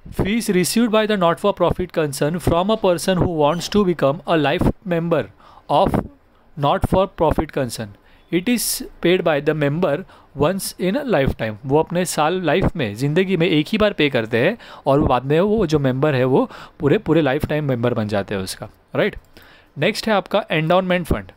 Fees received by the not for profit concern from a person who wants to become a life member of not for profit concern, it is paid by the member once in a life time. वो अपने साल लाइफ में, ज़िंदगी में एक ही बार पे करते हैं और बाद में वो जो मेंबर है वो पूरे लाइफ टाइम मेंबर बन जाते हैं उसका, राइट। नेक्स्ट है आपका एंडाउनमेंट फंड।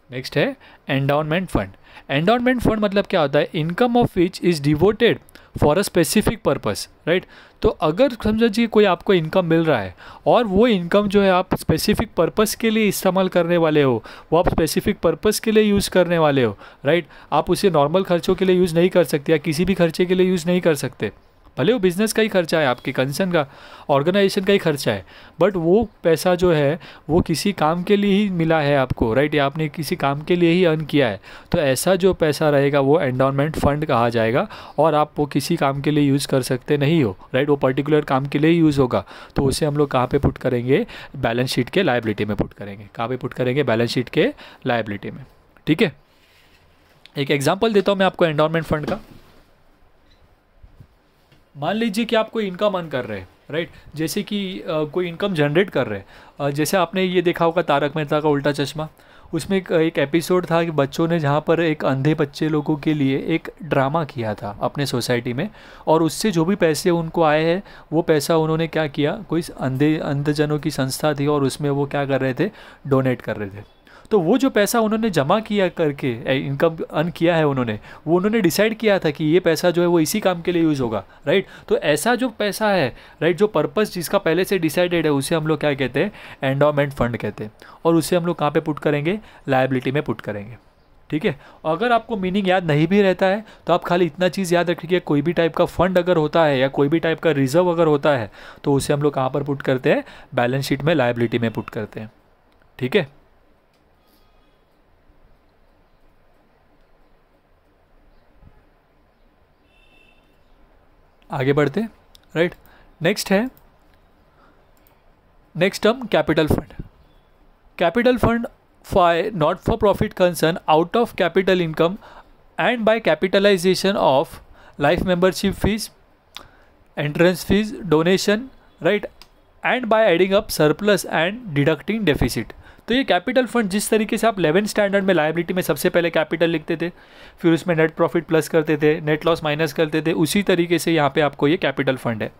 नेक्स्ट है एंडाउनमेंट फंड। एंडाउनमेंट फंड मतलब क्या होता है, income of which is devoted for a specific purpose, right. तो अगर समझिए कोई आपको इनकम मिल रहा है और वो इनकम जो है आप स्पेसिफिक पर्पस के लिए इस्तेमाल करने वाले हो, वो आप स्पेसिफिक पर्पस के लिए यूज़ करने वाले हो, राइट। आप उसे नॉर्मल खर्चों के लिए यूज़ नहीं कर सकते या किसी भी खर्चे के लिए यूज़ नहीं कर सकते, भले वो बिज़नेस का ही खर्चा है, आपके कंसर्न का, ऑर्गेनाइजेशन का ही खर्चा है, बट वो पैसा जो है वो किसी काम के लिए ही मिला है आपको, राइट, या आपने किसी काम के लिए ही अर्न किया है। तो ऐसा जो पैसा रहेगा वो एंडोमेंट फंड कहा जाएगा, और आप वो किसी काम के लिए यूज़ कर सकते नहीं हो, राइट, वो पर्टिकुलर काम के लिए ही यूज़ होगा। तो उसे हम लोग कहाँ पे पुट करेंगे? बैलेंस शीट के लायबिलिटी में पुट करेंगे। कहाँ पे पुट करेंगे? बैलेंस शीट के लायबिलिटी में। ठीक है, एक एग्जांपल देता हूँ मैं आपको एंडोमेंट फंड का। मान लीजिए कि आप कोई इनकम अर्न कर रहे हैं, राइट, जैसे कि कोई इनकम जनरेट कर रहे हैं। जैसे आपने ये देखा होगा तारक मेहता का उल्टा चश्मा, उसमें एक एपिसोड था कि बच्चों ने जहाँ पर एक अंधे बच्चे लोगों के लिए एक ड्रामा किया था अपने सोसाइटी में, और उससे जो भी पैसे उनको आए हैं वो पैसा उन्होंने क्या किया, कोई अंधजनों की संस्था थी और उसमें वो क्या कर रहे थे, डोनेट कर रहे थे। तो वो जो पैसा उन्होंने जमा किया करके इनकम अर्न किया है उन्होंने डिसाइड किया था कि ये पैसा जो है वो इसी काम के लिए यूज़ होगा, राइट। तो ऐसा जो पैसा है, राइट, जो पर्पस जिसका पहले से डिसाइडेड है उसे हम लोग क्या कहते हैं? एंडोमेंट फंड कहते हैं। और उसे हम लोग कहाँ पे पुट करेंगे? लायबिलिटी में पुट करेंगे। ठीक है, अगर आपको मीनिंग याद नहीं भी रहता है तो आप खाली इतना चीज़ याद रखिए, कोई भी टाइप का फंड अगर होता है या कोई भी टाइप का रिजर्व अगर होता है तो उसे हम लोग कहाँ पर पुट करते हैं? बैलेंस शीट में लायबिलिटी में पुट करते हैं। ठीक है, आगे बढ़ते, right. Next term capital fund. Capital fund not for profit concern out of capital income and by capitalisation of life membership fees, entrance fees, donation, right, and by adding up surplus and deducting deficit. तो ये कैपिटल फंड जिस तरीके से आप 11th स्टैंडर्ड में लायबिलिटी में सबसे पहले कैपिटल लिखते थे, फिर उसमें नेट प्रॉफिट प्लस करते थे, नेट लॉस माइनस करते थे, उसी तरीके से यहाँ पे आपको ये कैपिटल फंड है।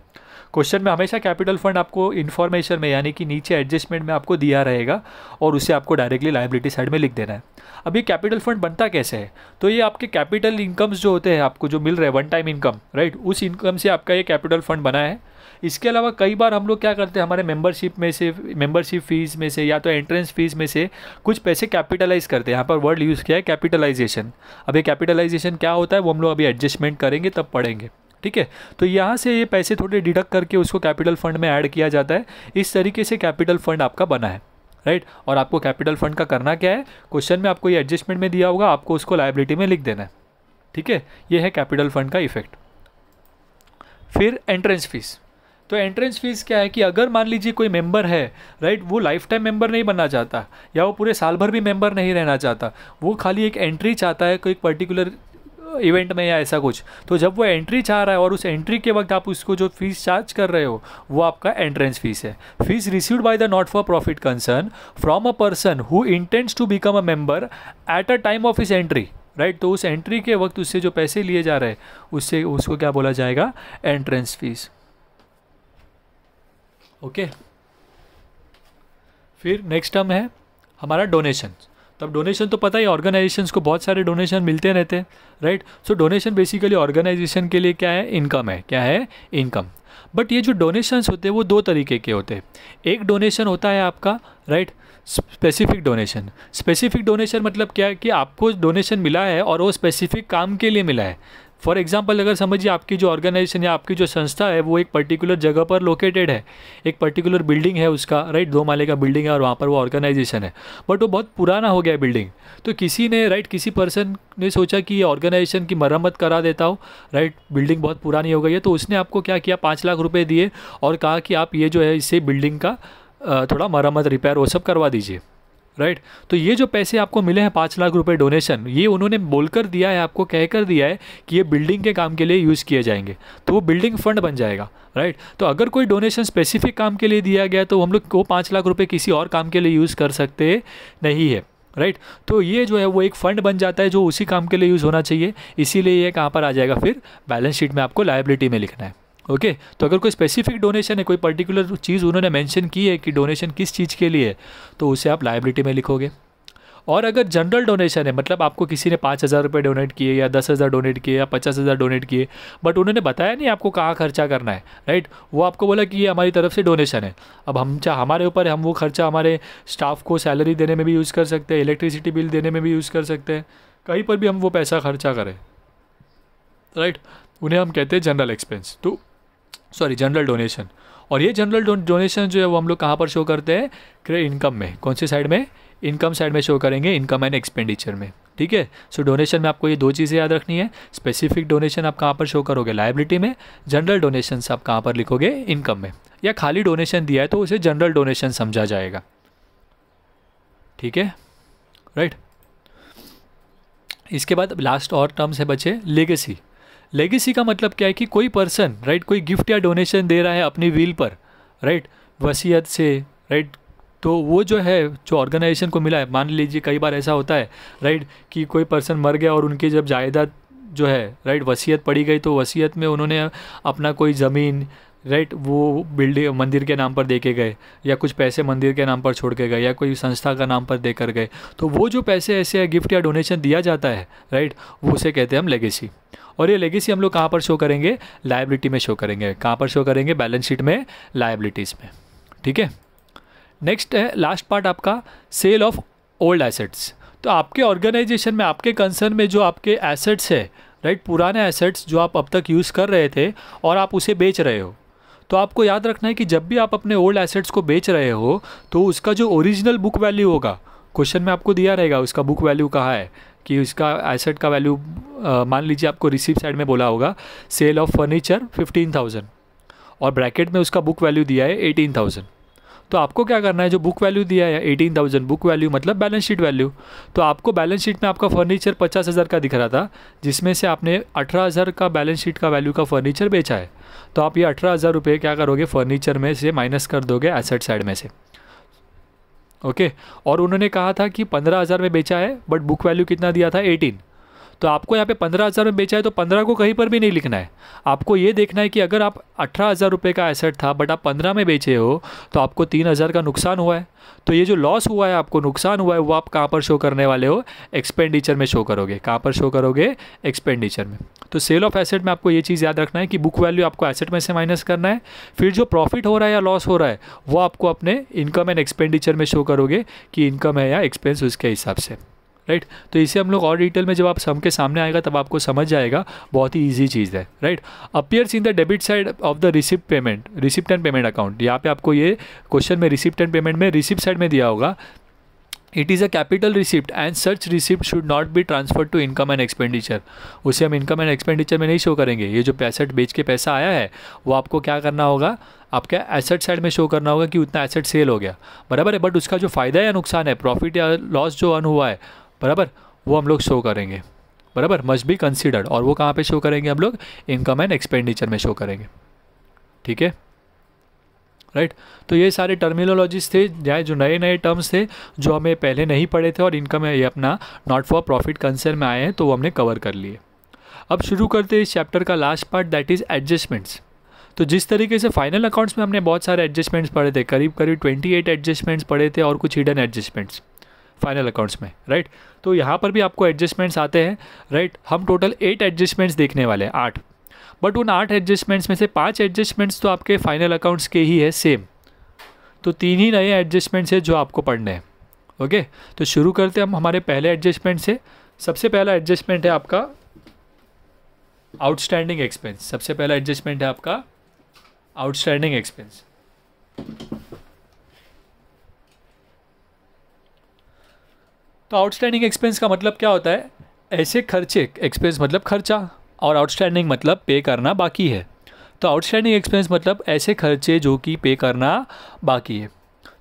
क्वेश्चन में हमेशा कैपिटल फंड आपको इन्फॉर्मेशन में यानी कि नीचे एडजस्टमेंट में आपको दिया रहेगा और उसे आपको डायरेक्टली लायबिलिटी साइड में लिख देना है। अब ये कैपिटल फंड बनता कैसे है? तो ये आपके कैपिटल इनकम्स जो होते हैं आपको जो मिल रहे हैं वन टाइम इनकम, राइट, उस इनकम से आपका ये कैपिटल फंड बना है। इसके अलावा कई बार हम लोग क्या करते हैं, हमारे मेंबरशिप फीस में से या तो एंट्रेंस फीस में से कुछ पैसे कैपिटलाइज करते हैं। यहाँ पर वर्ड यूज़ किया है कैपिटलाइजेशन। अब ये कैपिटलाइजेशन क्या होता है वो हम लोग अभी एडजस्टमेंट करेंगे तब पढ़ेंगे। ठीक है, तो यहाँ से ये पैसे थोड़े डिडक्ट करके उसको कैपिटल फंड में ऐड किया जाता है। इस तरीके से कैपिटल फंड आपका बना है, राइट। और आपको कैपिटल फंड का करना क्या है? क्वेश्चन में आपको ये एडजस्टमेंट में दिया होगा, आपको उसको लायबिलिटी में लिख देना है। ठीक है, ये है कैपिटल फंड का इफेक्ट। फिर एंट्रेंस फीस। तो एंट्रेंस फीस क्या है कि अगर मान लीजिए कोई मेंबर है, राइट, वो लाइफ टाइम मेंबर नहीं बनना चाहता या वो पूरे साल भर भी मेंबर नहीं रहना चाहता, वो खाली एक एंट्री चाहता है कोई पर्टिकुलर इवेंट में या ऐसा कुछ, तो जब वो एंट्री चाह रहा है और उस एंट्री के वक्त आप उसको जो फीस चार्ज कर रहे हो वो आपका एंट्रेंस फीस है। Fees received by the not for profit concern from a person who intends to become a member at a time of his entry, right. तो उस एंट्री के वक्त उससे जो पैसे लिए जा रहे हैं उससे उसको क्या बोला जाएगा? Entrance fees. ओके, फिर नेक्स्ट टर्म है हमारा डोनेशन। तब डोनेशन तो पता ही, ऑर्गेनाइजेशंस को बहुत सारे डोनेशन मिलते रहते हैं, राइट। सो डोनेशन बेसिकली ऑर्गेनाइजेशन के लिए क्या है? इनकम है। क्या है? इनकम। बट ये जो डोनेशंस होते हैं वो दो तरीके के होते हैं। एक डोनेशन होता है आपका, right, specific donation. Specific donation मतलब क्या है कि आपको डोनेशन मिला है और वो स्पेसिफिक काम के लिए मिला है। फॉर एग्जाम्पल अगर समझिए आपकी जो ऑर्गेनाइजेशन या आपकी जो संस्था है वो एक पर्टिकुलर जगह पर लोकेटेड है, एक पर्टिकुलर बिल्डिंग है उसका, राइट, 2 माले का बिल्डिंग है और वहाँ पर वो ऑर्गेनाइजेशन है, बट वो बहुत पुराना हो गया है बिल्डिंग। तो किसी ने, राइट, किसी पर्सन ने सोचा कि ये ऑर्गेनाइजेशन की मरम्मत करा देता हूँ, राइट, बिल्डिंग बहुत पुरानी हो गई है। तो उसने आपको क्या किया? 5 लाख रुपये दिए और कहा कि आप ये जो है इससे बिल्डिंग का थोड़ा मरम्मत, रिपेयर वो सब करवा दीजिए, राइट। तो ये जो पैसे आपको मिले हैं 5 लाख रुपए डोनेशन, ये उन्होंने बोलकर दिया है, आपको कहकर दिया है कि ये बिल्डिंग के काम के लिए यूज़ किए जाएंगे, तो वो बिल्डिंग फंड बन जाएगा, राइट। तो अगर कोई डोनेशन स्पेसिफिक काम के लिए दिया गया तो हम लोग को 5 लाख रुपए किसी और काम के लिए यूज़ कर सकते नहीं है, राइट। तो ये जो है वो एक फ़ंड बन जाता है जो उसी काम के लिए यूज़ होना चाहिए, इसीलिए ये कहाँ पर आ जाएगा? फिर बैलेंस शीट में आपको लायबिलिटी में लिखना है। ओके, तो अगर कोई स्पेसिफिक डोनेशन है, कोई पर्टिकुलर चीज़ उन्होंने मेंशन की है कि डोनेशन किस चीज़ के लिए है, तो उसे आप लायबिलिटी में लिखोगे। और अगर जनरल डोनेशन है, मतलब आपको किसी ने 5,000 रुपये डोनेट किए या 10,000 डोनेट किए या 50,000 डोनेट किए, बट उन्होंने बताया नहीं आपको कहाँ खर्चा करना है, राइट, वो आपको बोला कि ये हमारी तरफ से डोनेशन है। अब हमारे ऊपर है, हम वो खर्चा हमारे स्टाफ को सैलरी देने में भी यूज़ कर सकते हैं, इलेक्ट्रिसिटी बिल देने में भी यूज़ कर सकते हैं, कहीं पर भी हम वो पैसा खर्चा करें, राइट। उन्हें हम कहते हैं जनरल एक्सपेंस, तो सॉरी जनरल डोनेशन। और ये जनरल डोनेशन जो है वो हम लोग कहाँ पर शो करते हैं, इनकम में। कौन सी साइड में, इनकम साइड में शो करेंगे, इनकम एंड एक्सपेंडिचर में, ठीक है। सो डोनेशन में आपको ये दो चीज़ें याद रखनी है, स्पेसिफिक डोनेशन आप कहाँ पर शो करोगे, लायबिलिटी में, जनरल डोनेशन आप कहाँ पर लिखोगे, इनकम में। या खाली डोनेशन दिया है तो उसे जनरल डोनेशन समझा जाएगा, ठीक है, राइट। इसके बाद लास्ट और टर्म्स है बचे लेगेसी। लेगेसी का मतलब क्या है कि कोई पर्सन, राइट, कोई गिफ्ट या डोनेशन दे रहा है अपनी विल पर, राइट, वसीयत से, राइट, तो वो जो है जो ऑर्गेनाइजेशन को मिला है, मान लीजिए कई बार ऐसा होता है, राइट, कि कोई पर्सन मर गया और उनकी जब जायदाद जो है, राइट, वसीयत पड़ी गई, तो वसीयत में उन्होंने अपना कोई ज़मीन, राइट, वो बिल्डिंग मंदिर के नाम पर दे के गए, या कुछ पैसे मंदिर के नाम पर छोड़ के गए, या कोई संस्था का नाम पर दे कर गए, तो वो जो पैसे ऐसे गिफ्ट या डोनेशन दिया जाता है, राइट, वो उसे कहते हैं हम लेगेसी। और ये लेगेसी हम लोग कहाँ पर शो करेंगे, लायबिलिटी में शो करेंगे। कहाँ पर शो करेंगे, बैलेंस शीट में, लायबिलिटीज़ में, ठीक है। नेक्स्ट है लास्ट पार्ट आपका सेल ऑफ ओल्ड एसेट्स। तो आपके ऑर्गेनाइजेशन में, आपके कंसर्न में जो आपके एसेट्स है, राइट, पुराने एसेट्स जो आप अब तक यूज़ कर रहे थे और आप उसे बेच रहे हो, तो आपको याद रखना है कि जब भी आप अपने ओल्ड एसेट्स को बेच रहे हो तो उसका जो ओरिजिनल बुक वैल्यू होगा, क्वेश्चन में आपको दिया रहेगा उसका बुक वैल्यू कहाँ है, कि उसका एसेट का वैल्यू, मान लीजिए आपको रिसीव साइड में बोला होगा सेल ऑफ फर्नीचर 15,000 और ब्रैकेट में उसका बुक वैल्यू दिया है 18,000। तो आपको क्या करना है, जो बुक वैल्यू दिया है 18,000 बुक वैल्यू मतलब बैलेंस शीट वैल्यू, तो आपको बैलेंस शीट में आपका फर्नीचर 50,000 का दिख रहा था, जिसमें से आपने 18,000 का बैलेंस शीट का वैल्यू का फर्नीचर बेचा है। तो आप ये 18,000 रुपये क्या करोगे, फर्नीचर में से माइनस कर दोगे एसेट साइड में से, ओके। और उन्होंने कहा था कि 15,000 में बेचा है, बट बुक वैल्यू कितना दिया था, 18। तो आपको यहाँ पे 15,000 में बेचा है तो 15 को कहीं पर भी नहीं लिखना है, आपको ये देखना है कि अगर आप 18,000 रुपये का एसेट था बट आप 15 में बेचे हो तो आपको 3,000 का नुकसान हुआ है। तो ये जो लॉस हुआ है, आपको नुकसान हुआ है, वो आप कहाँ पर शो करने वाले हो, एक्सपेंडिचर में शो करोगे। कहाँ पर शो करोगे, एक्सपेंडिचर में। तो सेल ऑफ एसेट में आपको ये चीज़ याद रखना है कि बुक वैल्यू आपको एसेट में से माइनस करना है, फिर जो प्रॉफिट हो रहा है या लॉस हो रहा है वो आपको अपने इनकम एंड एक्सपेंडिचर में शो करोगे कि इनकम है या एक्सपेंस उसके हिसाब से, राइट। तो इसे हम लोग और डिटेल में जब आप सम के सामने आएगा तब आपको समझ जाएगा, बहुत ही इजी चीज़ है, right. Appears in the debit side of the receipt payment, receipt and payment account. यहाँ पे आपको ये क्वेश्चन में रिसिप्ट एंड पेमेंट में रिसिप्ट साइड में दिया होगा, it is a capital receipt and such receipt should not be transferred to income and expenditure. उसे हम इनकम एंड एक्सपेंडिचर में नहीं शो करेंगे। ये जो एसेट बेच के पैसा आया है वो आपको क्या करना होगा, आपके एसेट साइड में शो करना होगा कि उतना एसेट सेल हो गया, बराबर है। बट उसका जो फ़ायदा या नुकसान है, प्रॉफिट या लॉस जो अर्न हुआ है, बराबर, वो हम लोग शो करेंगे, बराबर, मस्ट बी कंसिडर्ड। और वो कहाँ पे शो करेंगे हम लोग, इनकम एंड एक्सपेंडिचर में शो करेंगे, ठीक है, राइट। तो ये सारे टर्मिनोलॉजीज थे, जो नए नए टर्म्स थे जो हमें पहले नहीं पढ़े थे और इनकम ये अपना नॉट फॉर प्रॉफिट कंसर्न में आए हैं, तो वो हमने कवर कर लिए। अब शुरू करते हैं इस चैप्टर का last part, that is adjustments. तो जिस तरीके से फाइनल अकाउंट्स में हमने बहुत सारे एडजस्टमेंट्स पढ़े थे, करीब करीब 28 एडजस्टमेंट्स पढ़े थे और कुछ हिडन एडजस्टमेंट्स फाइनल अकाउंट्स में, राइट। तो यहाँ पर भी आपको एडजस्टमेंट्स आते हैं, राइट। हम टोटल 8 एडजस्टमेंट्स देखने वाले हैं, 8। बट उन 8 एडजस्टमेंट्स में से 5 एडजस्टमेंट्स तो आपके फाइनल अकाउंट्स के ही है सेम, तो 3 ही नए एडजस्टमेंट्स है जो आपको पढ़ने हैं, ओके। तो शुरू करते हैं हम हमारे पहले एडजस्टमेंट से। सबसे पहला एडजस्टमेंट है आपका आउटस्टैंडिंग एक्सपेंस। सबसे पहला एडजस्टमेंट है आपका आउटस्टैंडिंग एक्सपेंस। तो आउटस्टैंडिंग एक्सपेंस का मतलब क्या होता है, ऐसे खर्चे, एक्सपेंस मतलब खर्चा और आउटस्टैंडिंग मतलब पे करना बाकी है। तो आउटस्टैंडिंग एक्सपेंस मतलब ऐसे खर्चे जो कि पे करना बाकी है।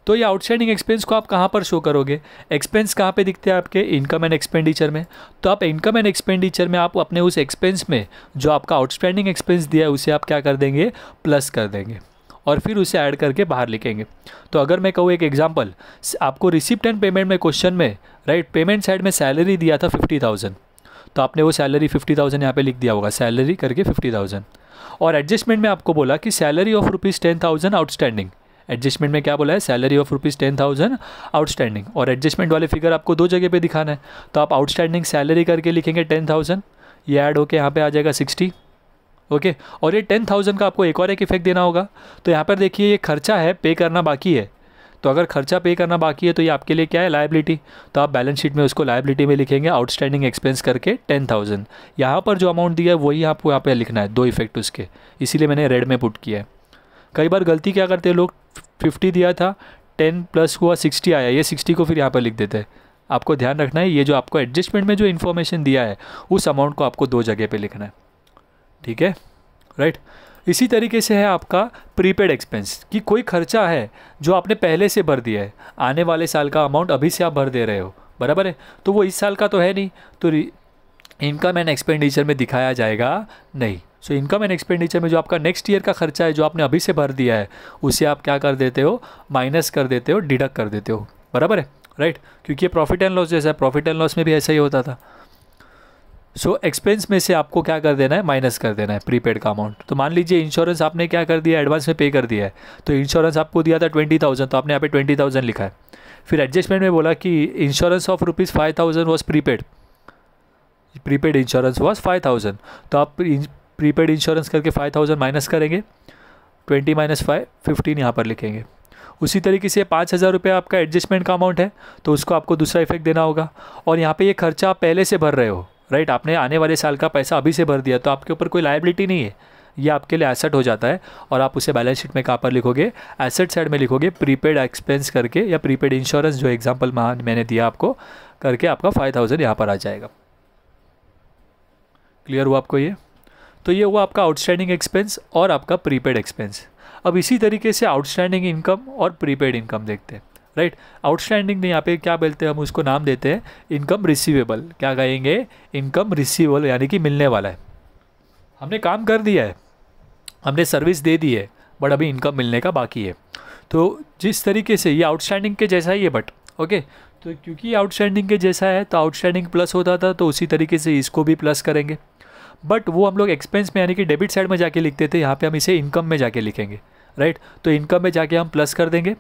तो ये आउटस्टैंडिंग एक्सपेंस को आप कहाँ पर शो करोगे, एक्सपेंस कहाँ पे दिखते हैं आपके, इनकम एंड एक्सपेंडिचर में। तो आप इनकम एंड एक्सपेंडिचर में आप अपने उस एक्सपेंस में जो आपका आउटस्टैंडिंग एक्सपेंस दिया है उसे आप क्या कर देंगे, प्लस कर देंगे और फिर उसे ऐड करके बाहर लिखेंगे। तो अगर मैं कहूँ एक एग्जांपल, आपको रिसिप्ट एंड पेमेंट में क्वेश्चन में, राइट, पेमेंट साइड में सैलरी दिया था 50,000, तो आपने वो सैलरी 50,000 यहाँ पे लिख दिया होगा, सैलरी करके 50,000। और एडजस्टमेंट में आपको बोला कि सैलरी ऑफ ₹10,000 आउटस्टैंडिंग। एडजस्टमेंट में क्या बोला है, सैलरी ऑफ ₹10,000 आउटस्टैंडिंग। और एडजस्टमेंट वाले फिगर आपको 2 जगह पे दिखाना है, तो आप आउटस्टैंडिंग सैलरी करके लिखेंगे 10,000, ये ऐड होके यहाँ पे आ जाएगा 60, ओके। और ये 10,000 का आपको एक और एक इफेक्ट देना होगा। तो यहाँ पर देखिए ये खर्चा है, पे करना बाकी है, तो अगर खर्चा पे करना बाकी है तो ये आपके लिए क्या है, लायबिलिटी। तो आप बैलेंस शीट में उसको लायबिलिटी में लिखेंगे आउटस्टैंडिंग एक्सपेंस करके 10,000। यहाँ पर जो अमाउंट दिया है वही आपको यहाँ पे लिखना है, दो इफेक्ट उसके, इसीलिए मैंने रेड में पुट किया है। कई बार गलती क्या करते हैं लोग, 50 दिया था, 10 प्लस हुआ 60 आया, ये 60 को फिर यहाँ पर लिख देते हैं। आपको ध्यान रखना है ये जो आपको एडजस्टमेंट में जो इन्फॉर्मेशन दिया है उस अमाउंट को आपको दो जगह पे लिखना है, ठीक है, राइट। इसी तरीके से है आपका प्रीपेड एक्सपेंस, कि कोई खर्चा है जो आपने पहले से भर दिया है, आने वाले साल का अमाउंट अभी से आप भर दे रहे हो, बराबर है, तो वो इस साल का तो है नहीं, तो इनकम एंड एक्सपेंडिचर में दिखाया जाएगा नहीं। सो इनकम एंड एक्सपेंडिचर में जो आपका नेक्स्ट ईयर का खर्चा है जो आपने अभी से भर दिया है उसे आप क्या कर देते हो, माइनस कर देते हो, डिडक्ट कर देते हो, बराबर है, राइट। क्योंकि ये प्रॉफिट एंड लॉस जैसा है, प्रॉफिट एंड लॉस में भी ऐसा ही होता था। सो एक्सपेंस में से आपको क्या कर देना है, माइनस कर देना है प्रीपेड का अमाउंट। तो मान लीजिए इंश्योरेंस आपने क्या कर दिया, एडवांस में पे कर दिया है, तो इंश्योरेंस आपको दिया था 20,000, तो आपने यहाँ पे 20,000 लिखा है। फिर एडजस्टमेंट में बोला कि insurance of ₹5,000 was prepaid, prepaid insurance was 5,000, तो आप प्रीपेड इंश्योरेंस करके 5,000 माइनस करेंगे, 20 माइनस 5, 15 यहाँ पर लिखेंगे। उसी तरीके से 5,000 रुपये आपका एडजस्टमेंट का अमाउंट है, तो उसको आपको दूसरा इफेक्ट देना होगा। और यहाँ पे ये खर्चा आप पहले से भर रहे हो, राइट, आपने आने वाले साल का पैसा अभी से भर दिया, तो आपके ऊपर कोई लायबिलिटी नहीं है, ये आपके लिए एसेट हो जाता है। और आप उसे बैलेंस शीट में कहाँ पर लिखोगे, एसेट साइड में लिखोगे, प्रीपेड एक्सपेंस करके या प्रीपेड इंश्योरेंस जो एग्जाम्पल मैंने दिया आपको करके आपका 5,000 यहाँ पर आ जाएगा। क्लियर हुआ आपको ये? तो ये हुआ आपका आउटस्टैंडिंग एक्सपेंस और आपका प्रीपेड एक्सपेंस। अब इसी तरीके से आउटस्टैंडिंग इनकम और प्रीपेड इनकम देखते हैं, राइट। आउटस्टैंडिंग यहाँ पे क्या बोलते हैं, हम उसको नाम देते हैं इनकम रिसीवेबल। क्या कहेंगे, इनकम रिसीवेबल, यानी कि मिलने वाला है। हमने काम कर दिया है, हमने सर्विस दे दी है, बट अभी इनकम मिलने का बाकी है। तो जिस तरीके से ये आउटस्टैंडिंग के जैसा ही है, बट ओके, तो क्योंकि ये आउटस्टैंडिंग के जैसा है तो आउटस्टैंडिंग प्लस होता था, तो उसी तरीके से इसको भी प्लस करेंगे। बट वो हम लोग एक्सपेंस में यानी कि डेबिट साइड में जाके लिखते थे, यहाँ पे हम इसे इनकम में जाके लिखेंगे, राइट। तो इनकम में जाके हम प्लस कर देंगे,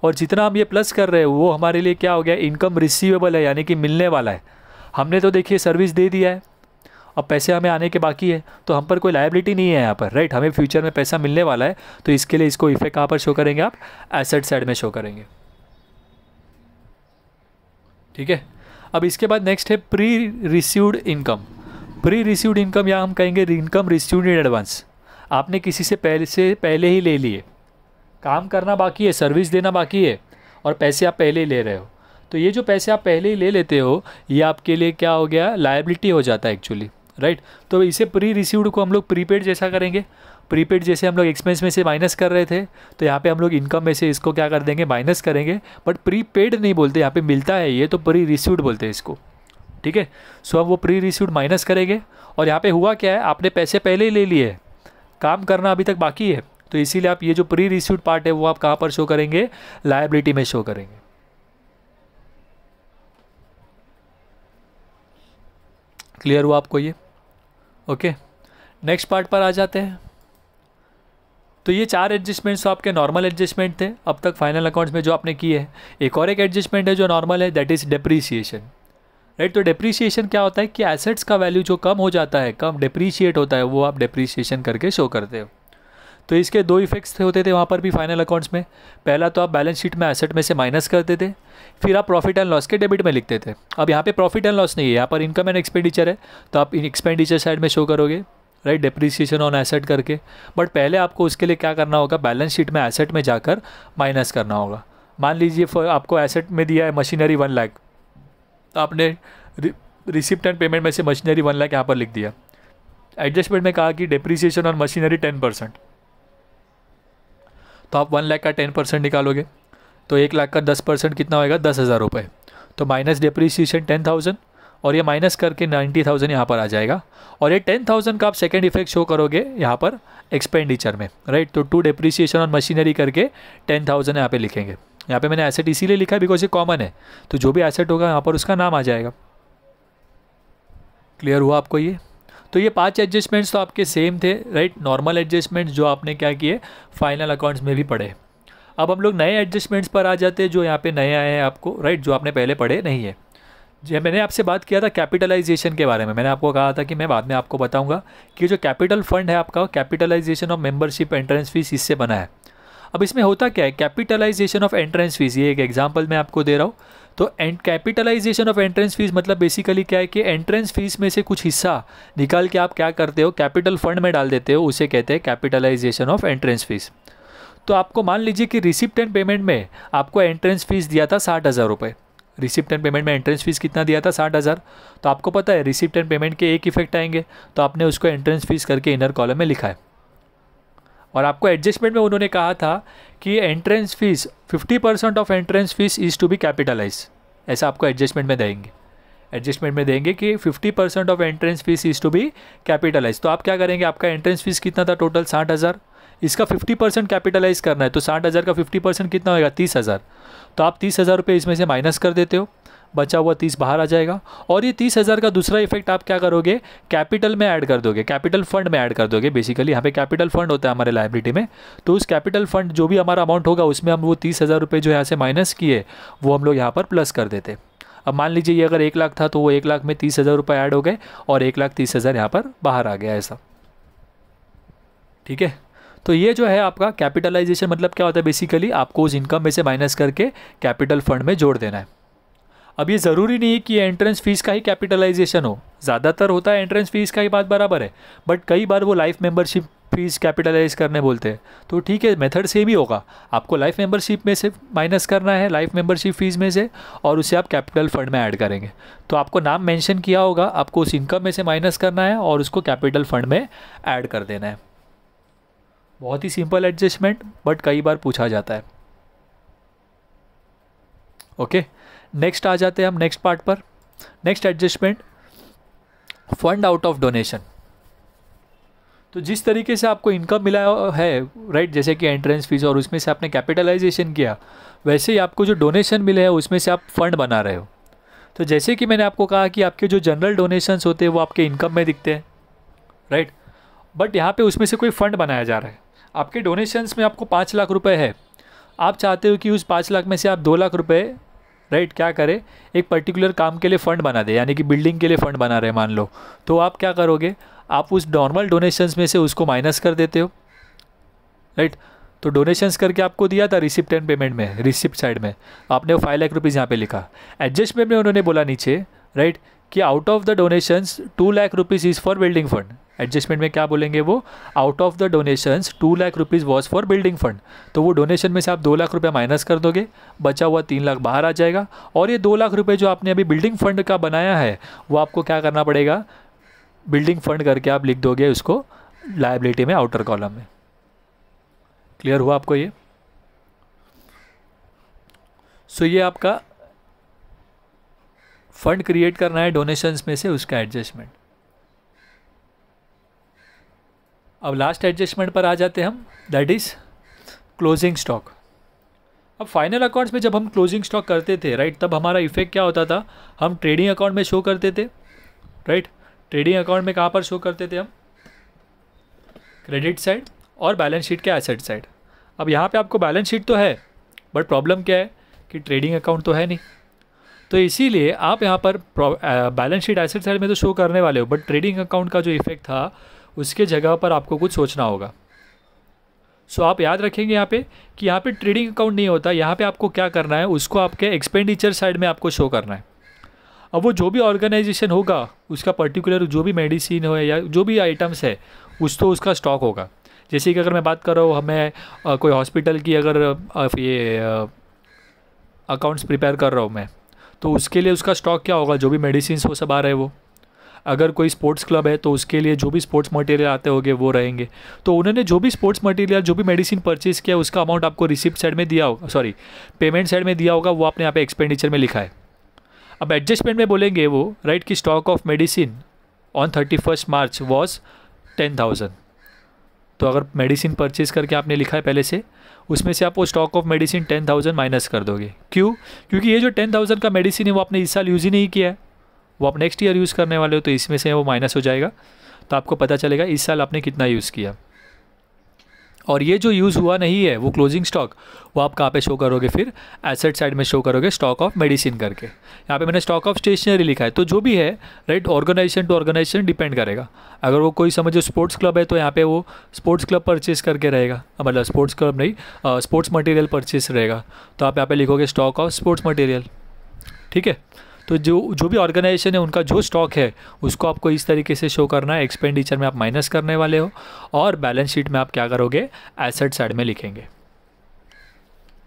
और जितना हम ये प्लस कर रहे हैं वो हमारे लिए क्या हो गया, इनकम रिसीवेबल है, यानी कि मिलने वाला है। हमने तो देखिए सर्विस दे दिया है, अब पैसे हमें आने के बाकी है, तो हम पर कोई लायबिलिटी नहीं है यहाँ पर, राइट। हमें फ्यूचर में पैसा मिलने वाला है, तो इसके लिए इसको इफेक्ट कहाँ पर शो करेंगे, आप एसेट साइड में शो करेंगे, ठीक है। अब इसके बाद नेक्स्ट है pre received income. Pre received income या हम कहेंगे इनकम रिसीव्ड इन एडवांस। आपने किसी से पहले ही ले लिए, काम करना बाकी है, सर्विस देना बाकी है, और पैसे आप पहले ही ले रहे हो। तो ये जो पैसे आप पहले ही ले लेते हो ये आपके लिए क्या हो गया, लायबिलिटी हो जाता है एक्चुअली, राइट। तो इसे प्री रिसीव्ड को हम लोग प्रीपेड जैसा करेंगे। प्रीपेड जैसे हम लोग एक्सपेंस में से माइनस कर रहे थे, तो यहाँ पे हम लोग इनकम में से इसको क्या कर देंगे, माइनस करेंगे। बट प्रीपेड नहीं बोलते, यहाँ पे मिलता है ये, तो प्री रिसीव्ड बोलते हैं इसको, ठीक है। सो हम वो प्री रिसीव्ड माइनस करेंगे, और यहाँ पे हुआ क्या है, आपने पैसे पहले ही ले लिए, काम करना अभी तक बाकी है, तो इसीलिए आप ये जो प्री रिसीव्ड पार्ट है वो आप कहाँ पर शो करेंगे, लायबिलिटी में शो करेंगे। क्लियर हुआ आपको ये? ओके, नेक्स्ट पार्ट पर आ जाते हैं। तो ये 4 एडजस्टमेंट्स तो आपके नॉर्मल एडजस्टमेंट थे अब तक फाइनल अकाउंट्स में जो आपने किए हैं। एक और एक एडजस्टमेंट है जो नॉर्मल है, दैट इज़ डेप्रीसिएशन, राइट। तो डेप्रीसिएशन क्या होता है कि एसेट्स का वैल्यू जो कम हो जाता है, कम डेप्रीशिएट होता है, वो आप डेप्रीसिएशन करके शो करते हो। तो इसके 2 इफेक्ट्स होते थे वहाँ पर भी फाइनल अकाउंट्स में। पहला तो आप बैलेंस शीट में एसेट में से माइनस करते थे, फिर आप प्रॉफिट एंड लॉस के डेबिट में लिखते थे। अब यहाँ पे प्रॉफिट एंड लॉस नहीं है, यहाँ पर इनकम एंड एक्सपेंडिचर है, तो आप एक्सपेंडिचर साइड में शो करोगे, राइट, डेप्रीसिएशन ऑन एसेट करके। बट पहले आपको उसके लिए क्या करना होगा, बैलेंस शीट में एसेट में जाकर माइनस करना होगा। मान लीजिए आपको एसेट में दिया है मशीनरी 1 लाख, तो आपने रिसिप्ट एंड पेमेंट में से मशीनरी 1 लाख यहाँ पर लिख दिया। एडजस्टमेंट में कहा कि डेप्रीसिएशन ऑन मशीनरी 10%, तो आप 1 लाख का 10% निकालोगे, तो 1 लाख का 10% कितना होएगा, 10,000 रुपये। तो माइनस डेप्रीसिएशन 10,000, और ये माइनस करके 90,000 यहाँ पर आ जाएगा। और ये 10,000 का आप सेकेंड इफेक्ट शो करोगे यहाँ पर एक्सपेंडिचर में, राइट। तो 2 डेप्रीसिएशन ऑन मशीनरी करके 10,000 यहाँ पे लिखेंगे। यहाँ पे मैंने एसेट इसीलिए लिखा है बिकॉज ये कॉमन है, तो जो भी एसेट होगा यहाँ पर उसका नाम आ जाएगा। क्लियर हुआ आपको ये? तो ये 5 एडजस्टमेंट्स तो आपके सेम थे, राइट, नॉर्मल एडजस्टमेंट्स जो आपने क्या किए फाइनल अकाउंट्स में भी पढ़े। अब हम लोग नए एडजस्टमेंट्स पर आ जाते हैं जो यहाँ पे नए आए हैं आपको, राइट, जो आपने पहले पढ़े नहीं है। जी, मैंने आपसे बात किया था कैपिटलाइजेशन के बारे में। मैंने आपको कहा था कि मैं बाद में आपको बताऊंगा कि जो कैपिटल फंड है आपका, capitalisation of membership entrance fees, इससे बना है। अब इसमें होता क्या है, कैपिटलाइजेशन ऑफ एंट्रेंस फीस, ये एक एग्जांपल मैं आपको दे रहा हूँ। तो कैपिटलाइजेशन ऑफ एंट्रेंस फीस मतलब बेसिकली क्या है कि एंट्रेंस फीस में से कुछ हिस्सा निकाल के आप क्या करते हो, कैपिटल फंड में डाल देते हो, उसे कहते हैं कैपिटलाइजेशन ऑफ एंट्रेंस फीस। तो आपको मान लीजिए कि रिसिप्ट एंड पेमेंट में आपको एंट्रेंस फीस दिया था 60,000 रुपये। रिसिप्ट एंड पेमेंट में एंट्रेंस फीस कितना दिया था, 60,000। तो आपको पता है रिसिप्ट एंड पेमेंट के एक इफेक्ट आएंगे, तो आपने उसको एंट्रेंस फीस करके इनर कॉलम में लिखा है। और आपको एडजस्टमेंट में उन्होंने कहा था कि entrance fees 50% of entrance fees is to be capitalise, ऐसा आपको एडजस्टमेंट में देंगे। एडजस्टमेंट में देंगे कि 50% of entrance fees is to be capitalise. तो आप क्या करेंगे, आपका एंट्रेंस फीस कितना था टोटल 60,000, इसका 50% कैपिटलाइज करना है, तो 60,000 का 50% कितना होगा, 30,000। तो आप 30,000 रुपये इसमें से माइनस कर देते हो, बचा हुआ 30 बाहर आ जाएगा। और ये 30,000 का दूसरा इफेक्ट आप क्या करोगे, कैपिटल में ऐड कर दोगे, कैपिटल फंड में ऐड कर दोगे। बेसिकली यहाँ पे कैपिटल फंड होता है हमारे लायबिलिटी में, तो उस कैपिटल फंड जो भी हमारा अमाउंट होगा उसमें हम वो 30,000 रुपये जो यहाँ से माइनस किए वो हम लोग यहाँ पर प्लस कर देते। अब मान लीजिए ये अगर 1 लाख था तो वो 1 लाख में 30,000 रुपये ऐड हो गए और 1,30,000 यहाँ पर बाहर आ गया, ऐसा। ठीक है, तो ये जो है आपका कैपिटलाइजेशन मतलब क्या होता है, बेसिकली आपको उस इनकम में से माइनस करके कैपिटल फंड में जोड़ देना है। अब ये ज़रूरी नहीं है कि एंट्रेंस फीस का ही कैपिटलाइजेशन हो, ज़्यादातर होता है एंट्रेंस फीस का ही बात बराबर है, बट कई बार वो लाइफ मेंबरशिप फीस कैपिटलाइज करने बोलते हैं, तो ठीक है मेथड सेम ही होगा। आपको लाइफ मेंबरशिप में से माइनस करना है, लाइफ मेंबरशिप फीस में से, और उसे आप कैपिटल फंड में ऐड करेंगे। तो आपको नाम मेंशन किया होगा, आपको उस इनकम में से माइनस करना है और उसको कैपिटल फंड में ऐड कर देना है। बहुत ही सिंपल एडजस्टमेंट, बट कई बार पूछा जाता है। ओके, नेक्स्ट आ जाते हैं हम नेक्स्ट पार्ट पर। Next adjustment, fund out of donation. तो जिस तरीके से आपको इनकम मिला है, राइट, जैसे कि एंट्रेंस फीस और उसमें से आपने कैपिटलाइजेशन किया, वैसे ही आपको जो डोनेशन मिले हैं उसमें से आप फंड बना रहे हो। तो जैसे कि मैंने आपको कहा कि आपके जो जनरल डोनेशंस होते हैं वो आपके इनकम में दिखते हैं, राइट, बट यहाँ पे उसमें से कोई फंड बनाया जा रहा है। आपके डोनेशंस में आपको 5 लाख रुपए है, आप चाहते हो कि उस 5 लाख में से आप 2 लाख रुपए, राइट, क्या करें, एक पर्टिकुलर काम के लिए फ़ंड बना दे, यानी कि बिल्डिंग के लिए फ़ंड बना रहे मान लो। तो आप क्या करोगे, आप उस नॉर्मल डोनेशंस में से उसको माइनस कर देते हो, राइट। तो डोनेशंस करके आपको दिया था रिसिप्ट एंड पेमेंट में, रिसिप्ट साइड में आपने वो 5 लाख रुपीज़ यहाँ पे लिखा। एडजस्टमेंट में उन्होंने बोला नीचे, राइट, कि out of the donations 2 lakh rupees is for building fund. Adjustment में क्या बोलेंगे वो, out of the donations 2 lakh rupees was for building fund. तो वो डोनेशन में से आप 2 लाख रुपये माइनस कर दोगे, बचा हुआ 3 लाख बाहर आ जाएगा। और ये 2 लाख रुपये जो आपने अभी बिल्डिंग फंड का बनाया है वो आपको क्या करना पड़ेगा, बिल्डिंग फंड करके आप लिख दोगे उसको लायबिलिटी में, आउटर कॉलम में। क्लियर हुआ आपको ये? सो ये आपका फंड क्रिएट करना है डोनेशंस में से, उसका एडजस्टमेंट। अब लास्ट एडजस्टमेंट पर आ जाते हैं हम, दैट इज क्लोजिंग स्टॉक। अब फाइनल अकाउंट्स में जब हम क्लोजिंग स्टॉक करते थे, राइट, तब हमारा इफेक्ट क्या होता था, हम ट्रेडिंग अकाउंट में शो करते थे, राइट। ट्रेडिंग अकाउंट में कहाँ पर शो करते थे हम, क्रेडिट साइड और बैलेंस शीट के एसेट साइड। अब यहाँ पे आपको बैलेंस शीट तो है, बट प्रॉब्लम क्या है कि ट्रेडिंग अकाउंट तो है नहीं, तो इसीलिए आप यहाँ पर बैलेंस शीट एसेट साइड में तो शो करने वाले हो, बट ट्रेडिंग अकाउंट का जो इफेक्ट था उसके जगह पर आपको कुछ सोचना होगा। सो आप याद रखेंगे यहाँ पे कि यहाँ पे ट्रेडिंग अकाउंट नहीं होता, यहाँ पे आपको क्या करना है, उसको आपके एक्सपेंडिचर साइड में आपको शो करना है। अब वो जो भी ऑर्गेनाइजेशन होगा उसका पर्टिकुलर जो भी मेडिसिन हो या जो भी आइटम्स है उसका स्टॉक होगा। जैसे कि अगर मैं बात कर रहा हूँ, हमें कोई हॉस्पिटल की अगर ये अकाउंट्स प्रिपेयर कर रहा हूँ मैं, तो उसके लिए उसका स्टॉक क्या होगा, जो भी मेडिसिन वो सब आ रहे हैं वो। अगर कोई स्पोर्ट्स क्लब है तो उसके लिए जो भी स्पोर्ट्स मटेरियल आते होंगे वो रहेंगे। तो उन्होंने जो भी स्पोर्ट्स मटेरियल, जो भी मेडिसिन परचेज़ किया उसका अमाउंट आपको रिसिप्ट साइड में दिया होगा, सॉरी पेमेंट साइड में दिया होगा, वो आपने यहाँ पे एक्सपेंडिचर में लिखा है। अब एडजस्टमेंट में बोलेंगे वो, राइट, कि stock of medicine on 31 March was 10,000। तो अगर मेडिसिन परचेज़ करके आपने लिखा है पहले से, उसमें से आप वो स्टॉक ऑफ मेडिसिन 10,000 माइनस कर दोगे। क्यों? क्योंकि ये जो 10,000 का मेडिसिन है वो आपने इस साल यूज़ ही नहीं किया है, वो आप नेक्स्ट ईयर यूज़ करने वाले हो, तो इसमें से वो माइनस हो जाएगा। तो आपको पता चलेगा इस साल आपने कितना यूज़ किया। और ये जो यूज़ हुआ नहीं है वो क्लोजिंग स्टॉक, वो आप कहाँ पे शो करोगे, फिर एसेट साइड में शो करोगे स्टॉक ऑफ मेडिसिन करके। यहाँ पे मैंने स्टॉक ऑफ स्टेशनरी लिखा है, तो जो भी है right, organisation to organisation depend करेगा। अगर वो कोई समझो स्पोर्ट्स क्लब है तो यहाँ पे वो स्पोर्ट्स क्लब परचेस करके रहेगा, मतलब स्पोर्ट्स क्लब नहीं, स्पोर्ट्स मटेरियल परचेस रहेगा, तो आप यहाँ पे लिखोगे स्टॉक ऑफ स्पोर्ट्स मटेरियल। ठीक है, तो जो भी ऑर्गेनाइजेशन है उनका जो स्टॉक है उसको आपको इस तरीके से शो करना है, एक्सपेंडिचर में आप माइनस करने वाले हो, और बैलेंस शीट में आप क्या करोगे, एसेट साइड में लिखेंगे।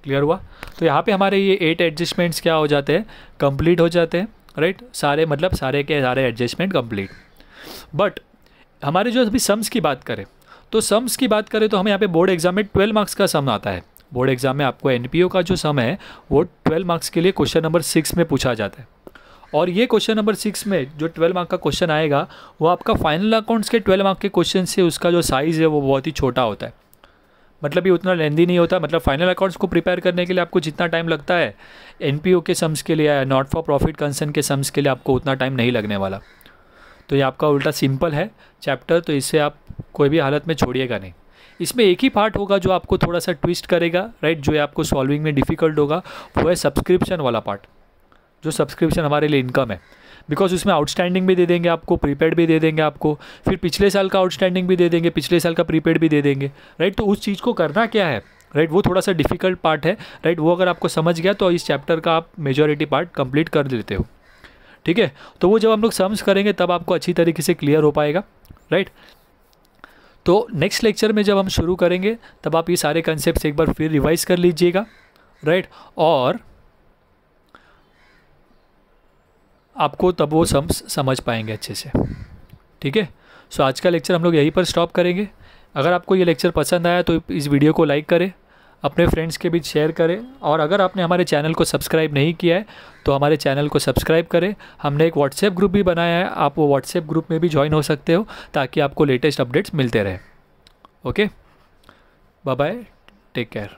क्लियर हुआ? तो यहाँ पे हमारे ये 8 एडजस्टमेंट्स क्या हो जाते हैं, कंप्लीट हो जाते हैं, राइट। सारे मतलब सारे के सारे एडजस्टमेंट कंप्लीट। बट हमारे जो अभी सम्स की बात करें, तो सम्स की बात करें तो हमें यहाँ पे बोर्ड एग्जाम में 12 मार्क्स का सम आता है। बोर्ड एग्जाम में आपको एनपीओ का जो सम है वो 12 मार्क्स के लिए क्वेश्चन नंबर 6 में पूछा जाता है। और ये क्वेश्चन नंबर 6 में जो 12 मार्क का क्वेश्चन आएगा वो आपका फाइनल अकाउंट्स के 12 मार्क के क्वेश्चन से उसका जो साइज़ है वो बहुत ही छोटा होता है, मतलब ये उतना लेंदी नहीं होता। मतलब फाइनल अकाउंट्स को प्रिपेयर करने के लिए आपको जितना टाइम लगता है एनपीओ के सम्स के लिए या नॉट फॉर प्रॉफिट कंसर्न के सम्स के लिए आपको उतना टाइम नहीं लगने वाला। तो ये आपका उल्टा सिंपल है चैप्टर, तो इससे आप कोई भी हालत में छोड़िएगा नहीं। इसमें एक ही पार्ट होगा जो आपको थोड़ा सा ट्विस्ट करेगा, राइट, जो आपको सॉल्विंग में डिफ़िकल्ट होगा, वो है सब्सक्रिप्शन वाला पार्ट। जो सब्सक्रिप्शन हमारे लिए इनकम है, बिकॉज उसमें आउटस्टैंडिंग भी दे देंगे आपको, प्रीपेड भी दे देंगे आपको, फिर पिछले साल का आउटस्टैंडिंग भी दे देंगे, पिछले साल का प्रीपेड भी दे देंगे, राइट। तो उस चीज़ को करना क्या है, राइट, वो थोड़ा सा डिफिकल्ट पार्ट है, राइट। वो अगर आपको समझ गया तो इस चैप्टर का आप मेजॉरिटी पार्ट कंप्लीट कर लेते हो। ठीक है, तो वो जब हम लोग सम्स करेंगे तब आपको अच्छी तरीके से क्लियर हो पाएगा, राइट। तो नेक्स्ट लेक्चर में जब हम शुरू करेंगे तब आप ये सारे कंसेप्ट एक बार फिर रिवाइज कर लीजिएगा, राइट, और आपको तब वो समझ पाएंगे अच्छे से। ठीक है, सो आज का लेक्चर हम लोग यहीं पर स्टॉप करेंगे। अगर आपको ये लेक्चर पसंद आया तो इस वीडियो को लाइक करें, अपने फ्रेंड्स के बीच शेयर करें, और अगर आपने हमारे चैनल को सब्सक्राइब नहीं किया है तो हमारे चैनल को सब्सक्राइब करें। हमने एक व्हाट्सएप ग्रुप भी बनाया है, आप वो व्हाट्सएप ग्रुप में भी ज्वाइन हो सकते हो ताकि आपको लेटेस्ट अपडेट्स मिलते रहे। Okay, bye bye, take care.